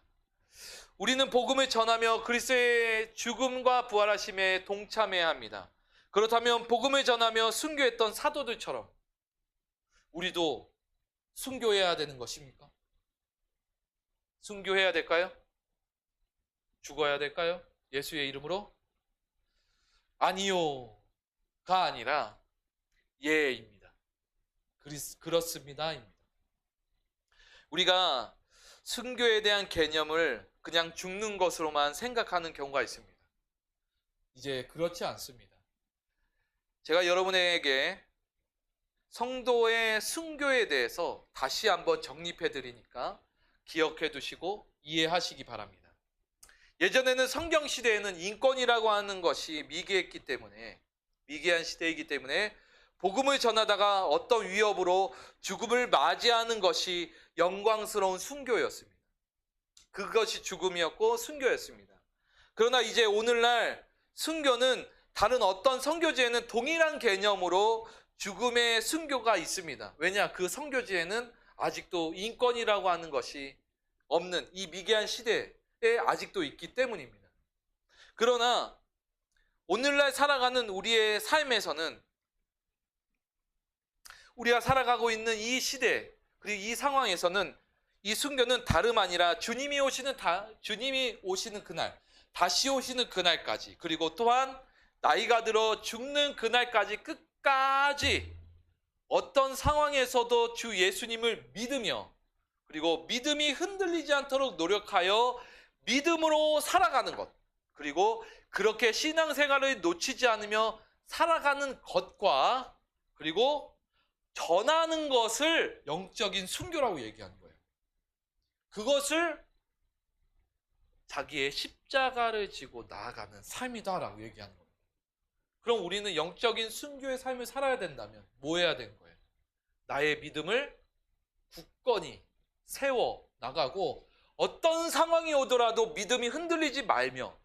[SPEAKER 5] 우리는 복음을 전하며 그리스도의 죽음과 부활하심에 동참해야 합니다. 그렇다면 복음을 전하며 순교했던 사도들처럼 우리도 순교해야 되는 것입니까? 순교해야 될까요? 죽어야 될까요? 예수의 이름으로? 아니요가 아니라 예입니다. 그렇습니다입니다. 우리가 순교에 대한 개념을 그냥 죽는 것으로만 생각하는 경우가 있습니다. 이제 그렇지 않습니다. 제가 여러분에게 성도의 순교에 대해서 다시 한번 정립해 드리니까 기억해 두시고 이해하시기 바랍니다. 예전에는 성경 시대에는 인권이라고 하는 것이 미개한 시대이기 때문에 복음을 전하다가 어떤 위협으로 죽음을 맞이하는 것이 영광스러운 순교였습니다. 그것이 죽음이었고 순교였습니다. 그러나 이제 오늘날 순교는 다른 어떤 선교지에는 동일한 개념으로 죽음의 순교가 있습니다. 왜냐? 그 선교지에는 아직도 인권이라고 하는 것이 없는 이 미개한 시대에 아직도 있기 때문입니다. 그러나 오늘날 살아가는 우리의 삶에서는 우리가 살아가고 있는 이 시대 그리고 이 상황에서는 이 순교는 다름 아니라 주님이 오시는 그날, 다시 오시는 그날까지, 그리고 또한 나이가 들어 죽는 그날까지 끝까지 어떤 상황에서도 주 예수님을 믿으며 그리고 믿음이 흔들리지 않도록 노력하여 믿음으로 살아가는 것, 그리고 그렇게 신앙생활을 놓치지 않으며 살아가는 것과 그리고 전하는 것을 영적인 순교라고 얘기하는 거예요. 그것을 자기의 십자가를 지고 나아가는 삶이다라고 얘기하는 겁니다. 그럼 우리는 영적인 순교의 삶을 살아야 된다면 뭐 해야 되는 거예요? 나의 믿음을 굳건히 세워 나가고 어떤 상황이 오더라도 믿음이 흔들리지 말며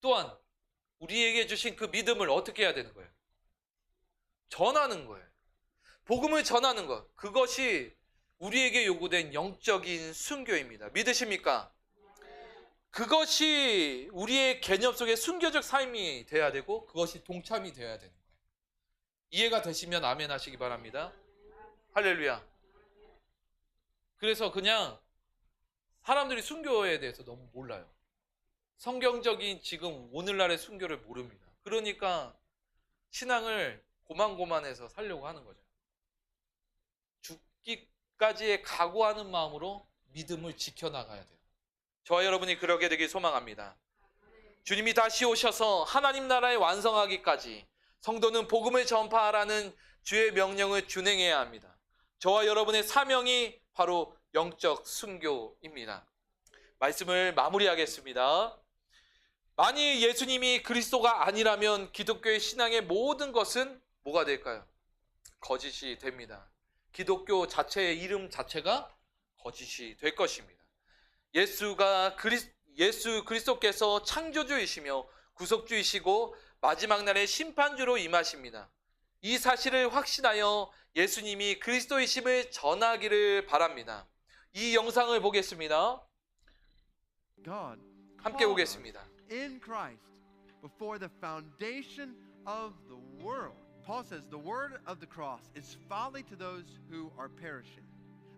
[SPEAKER 5] 또한 우리에게 주신 그 믿음을 어떻게 해야 되는 거예요? 전하는 거예요. 복음을 전하는 것. 그것이 우리에게 요구된 영적인 순교입니다. 믿으십니까? 그것이 우리의 개념 속에 순교적 삶이 돼야 되고 그것이 동참이 되어야 되는 거예요. 이해가 되시면 아멘 하시기 바랍니다. 할렐루야. 그래서 그냥 사람들이 순교에 대해서 너무 몰라요. 성경적인 지금 오늘날의 순교를 모릅니다. 그러니까 신앙을 고만고만해서 살려고 하는 거죠. 죽기까지의 각오하는 마음으로 믿음을 지켜나가야 돼요. 저와 여러분이 그러게 되길 소망합니다. 주님이 다시 오셔서 하나님 나라에 완성하기까지 성도는 복음을 전파하라는 주의 명령을 준행해야 합니다. 저와 여러분의 사명이 바로 영적 순교입니다. 말씀을 마무리하겠습니다. 만일 예수님이 그리스도가 아니라면 기독교의 신앙의 모든 것은 뭐가 될까요? 거짓이 됩니다. 기독교 자체의 이름 자체가 거짓이 될 것입니다. 예수 그리스도께서 창조주이시며 구속주이시고 마지막 날의 심판주로 임하십니다. 이 사실을 확신하여 예수님이 그리스도이심을 전하기를 바랍니다. 이 영상을 보겠습니다.
[SPEAKER 6] God
[SPEAKER 5] 함께
[SPEAKER 6] called us
[SPEAKER 5] 보겠습니다.
[SPEAKER 6] in Christ before the foundation of the world. Paul says the word of the cross is folly to those who are perishing,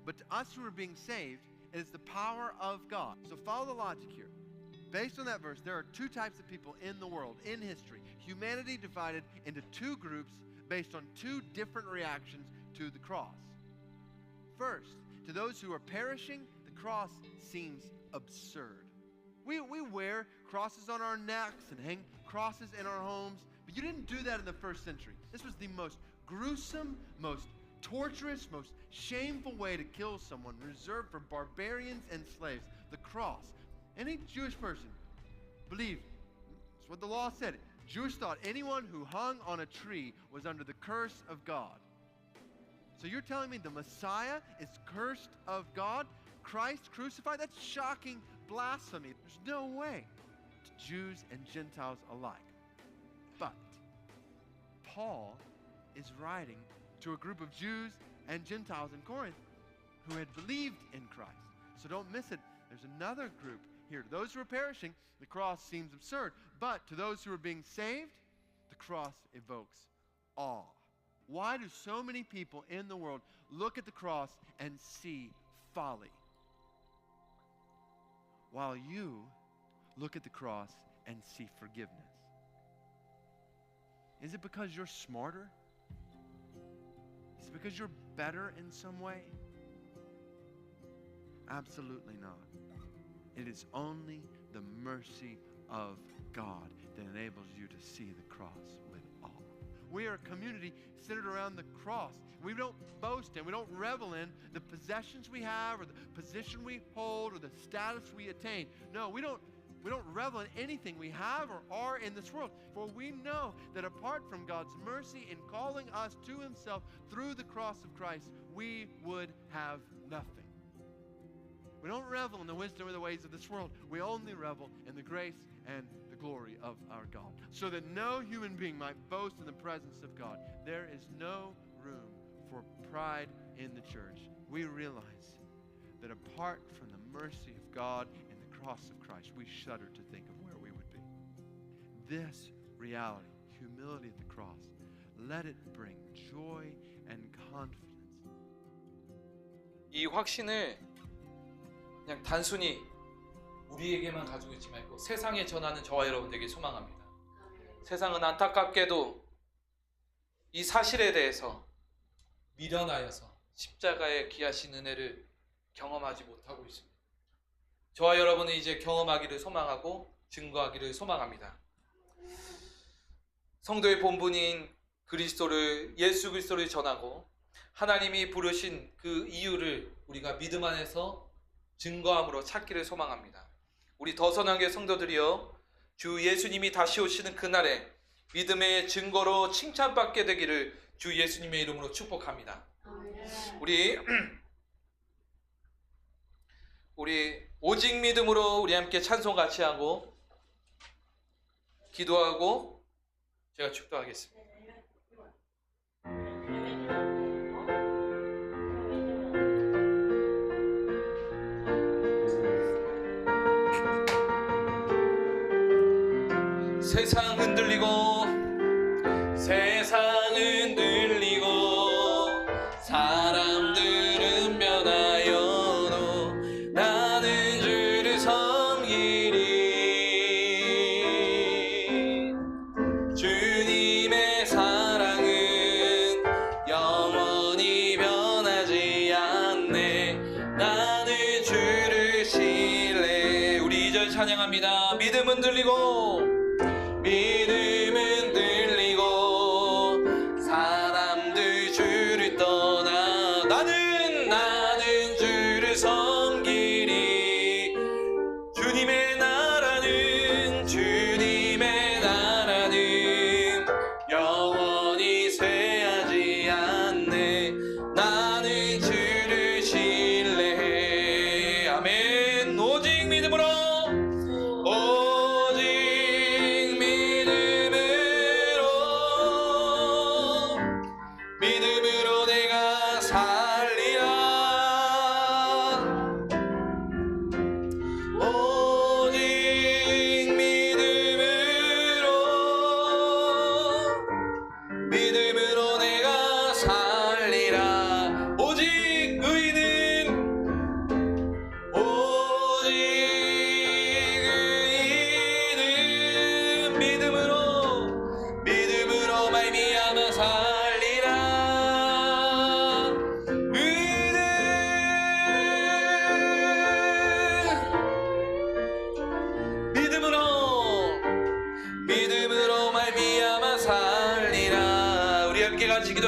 [SPEAKER 6] but to us who are being saved, it is the power of God. So follow the logic here. Based on that verse, there are two types of people in the world, in history. Humanity divided into two groups based on two different reactions to the cross. First, to those who are perishing, the cross seems absurd. We wear crosses on our necks and hang crosses in our homes, but you didn't do that in the first century. This was the most gruesome, most torturous, most shameful way to kill someone, reserved for barbarians and slaves, the cross. Any Jewish person believed, that's what the law said. Jewish thought anyone who hung on a tree was under the curse of God. So you're telling me the Messiah is cursed of God? Christ crucified? That's shocking blasphemy. There's no way to Jews and Gentiles alike. But Paul is writing to a group of Jews and Gentiles in Corinth who had believed in Christ. So don't miss it. There's another group here. To those who are perishing, the cross seems absurd. But to those who are being saved, the cross evokes awe. Why do so many people in the world look at the cross and see folly, while you look at the cross and see forgiveness? Is it because you're smarter? Is it because you're better in some way? Absolutely not. It is only the mercy of God that enables you to see the cross with awe. We are a community centered around the cross. We don't boast in, we don't revel in the possessions we have or the position we hold or the status we attain. No, we don't revel in anything we have or are in this world. For we know that apart from God's mercy in calling us to himself through the cross of Christ, we would have nothing. We don't revel in the wisdom or the ways of this world. We only revel in the grace and the glory of our God, so that no human being might boast in the presence of God. There is no room for pride in the church. We realize that apart from the mercy of God and the cross of Christ, we shudder to think of where we would be. This reality, humility at the cross, let it bring joy and confidence.
[SPEAKER 5] 이 확신을 그냥 단순히 우리에게만 가지고 있지 말고 세상에 전하는 저와 여러분들에게 소망합니다. 세상은 안타깝게도 이 사실에 대해서 미련하여서 십자가의 귀하신 은혜를 경험하지 못하고 있습니다. 저와 여러분은 이제 경험하기를 소망하고 증거하기를 소망합니다. 성도의 본분인 그리스도를, 예수 그리스도를 전하고 하나님이 부르신 그 이유를 우리가 믿음 안에서 증거함으로 찾기를 소망합니다. 우리 더선한교회 성도들이여, 주 예수님이 다시 오시는 그날에 믿음의 증거로 칭찬받게 되기를 주 예수님의 이름으로 축복합니다. 우리 오직 믿음으로 우리 함께 찬송 같이 하고 기도하고 제가 축도하겠습니다. 세상 흔들리고 사람들은 변하여도 나는 주를 섬기리. 주님의 사랑은 영원히 변하지 않네. 나는 주를 신뢰. 우리 2절 찬양합니다. 믿음은 들리고 사람들 주를 떠나 나는 주를 섬기리. 주님의 나라는 영원히 쇠하지 않네. 나는 주를 신뢰해. 아멘. 오직 믿음으로 믿음으로 내가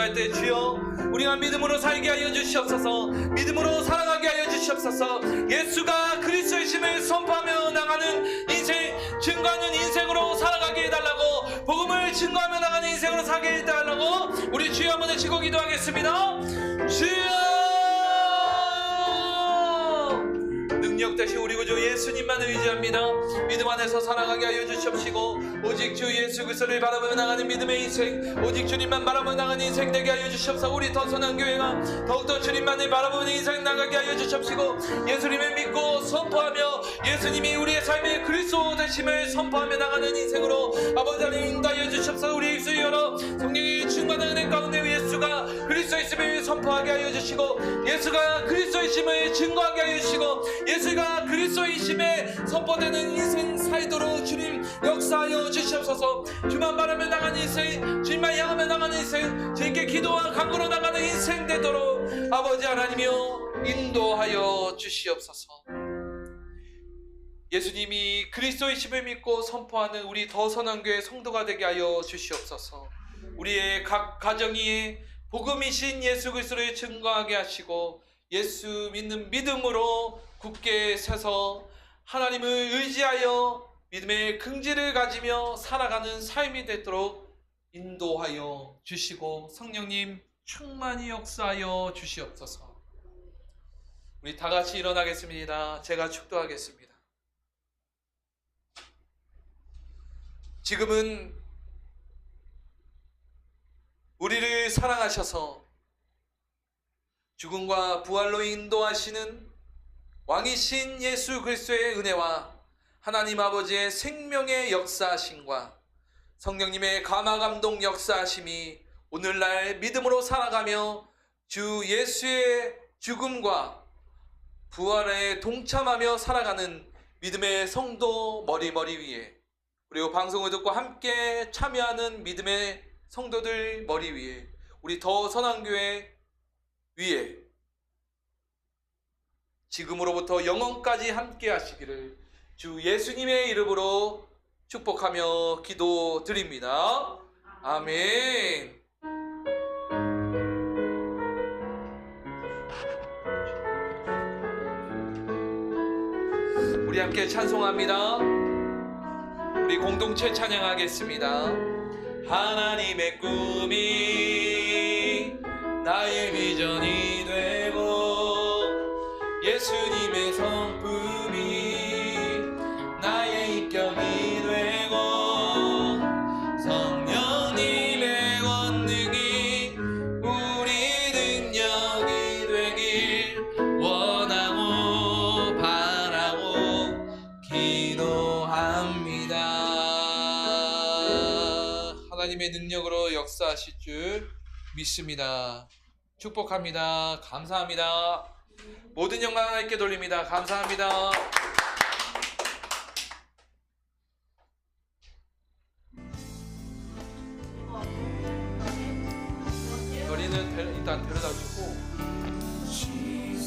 [SPEAKER 5] 기도할 때 주여 우리가 믿음으로 살게 하여 주시옵소서. 믿음으로 살아가게 하여 주시옵소서. 예수가 그리스도이심을 선포하며 나가는 인생, 증거하는 인생으로 살아가게 해달라고, 복음을 증거하며 나가는 인생으로 살게 해달라고 우리 주여 한번 외치고 기도하겠습니다. 주여, 능력 되신 우리 구주 예수님만 의지합니다. 믿음 안에서 살아가게 하여 주시옵시고, 오직 주 예수 그리스도를 바라보며 나가는 믿음의 인생, 오직 주님만 바라보며 나가는 인생 되게 하여 주시옵소서. 우리 더 선한 교회가 더욱더 주님만을 바라보는 인생 나가게 하여 주시옵시고, 예수님을 믿고 선포하며 예수님이 우리의 삶의 그리스도 되심을 선포하며 나가는 인생으로 아버지 하나님 인도하여 주시옵소서. 우리의 입술 열어 성령의 충만한 은혜 가운데 예수가 그리스도이심을 선포하게 하여 주시고, 예수가 그리스도이심을 증거하게 하여 주시고, 예수가 그리스도이심에 선포되는 인생 사이도록 주님 역사하여 주시옵소서. 주만 바라며 나가는 인생, 주님만 향하며 나가는 인생, 주님께 기도와 간구로 나가는 인생 되도록 아버지 하나님이여 인도하여 주시옵소서. 예수님이 그리스도이심을 믿고 선포하는 우리 더 선한 교회 성도가 되게 하여 주시옵소서. 우리의 각 가정이 복음이신 예수 그리스도를 증거하게 하시고, 예수 믿는 믿음으로 굳게 서서 하나님을 의지하여 믿음의 긍지를 가지며 살아가는 삶이 되도록 인도하여 주시고, 성령님 충만히 역사하여 주시옵소서. 우리 다 같이 일어나겠습니다. 제가 축도하겠습니다. 지금은 우리를 사랑하셔서 죽음과 부활로 인도하시는 왕이신 예수 그리스도의 은혜와 하나님 아버지의 생명의 역사하심과 성령님의 감화감동 역사하심이 오늘날 믿음으로 살아가며 주 예수의 죽음과 부활에 동참하며 살아가는 믿음의 성도 머리 위에, 그리고 방송을 듣고 함께 참여하는 믿음의 성도들 머리 위에, 우리 더 선한 교회 위에 지금으로부터 영원까지 함께 하시기를 주 예수님의 이름으로 축복하며 기도드립니다. 아멘. 우리 함께 찬송합니다. 우리 공동체 찬양하겠습니다. 하나님의 꿈이 나의 비전이 되고, 예수님의 성품이 나의 인격이 되고, 성령님의 권능이 우리 능력이 되길 원하고 바라고 기도합니다. 하나님의 능력으로 역사하실 줄 믿습니다. 축복합니다. 감사합니다. 모든 영광 하나님께 돌립니다. 감사합니다. 너리는 일단 데려다 주고, 지금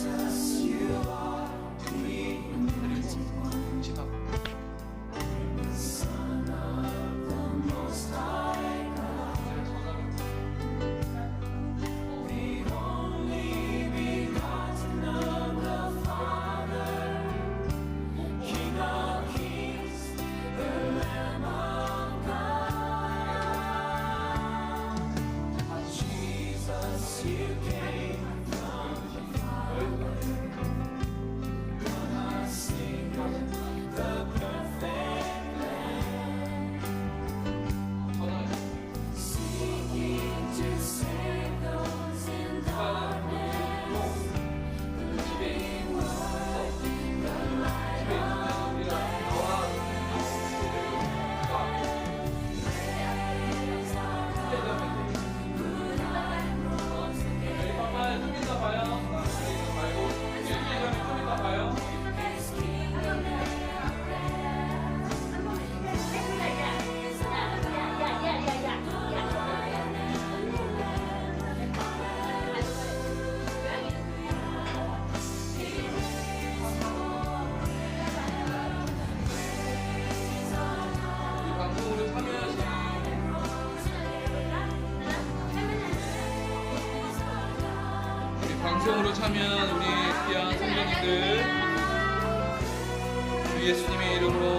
[SPEAKER 1] You came
[SPEAKER 3] 기억하면 우리 귀한 성도님들 주 예수님의 이름으로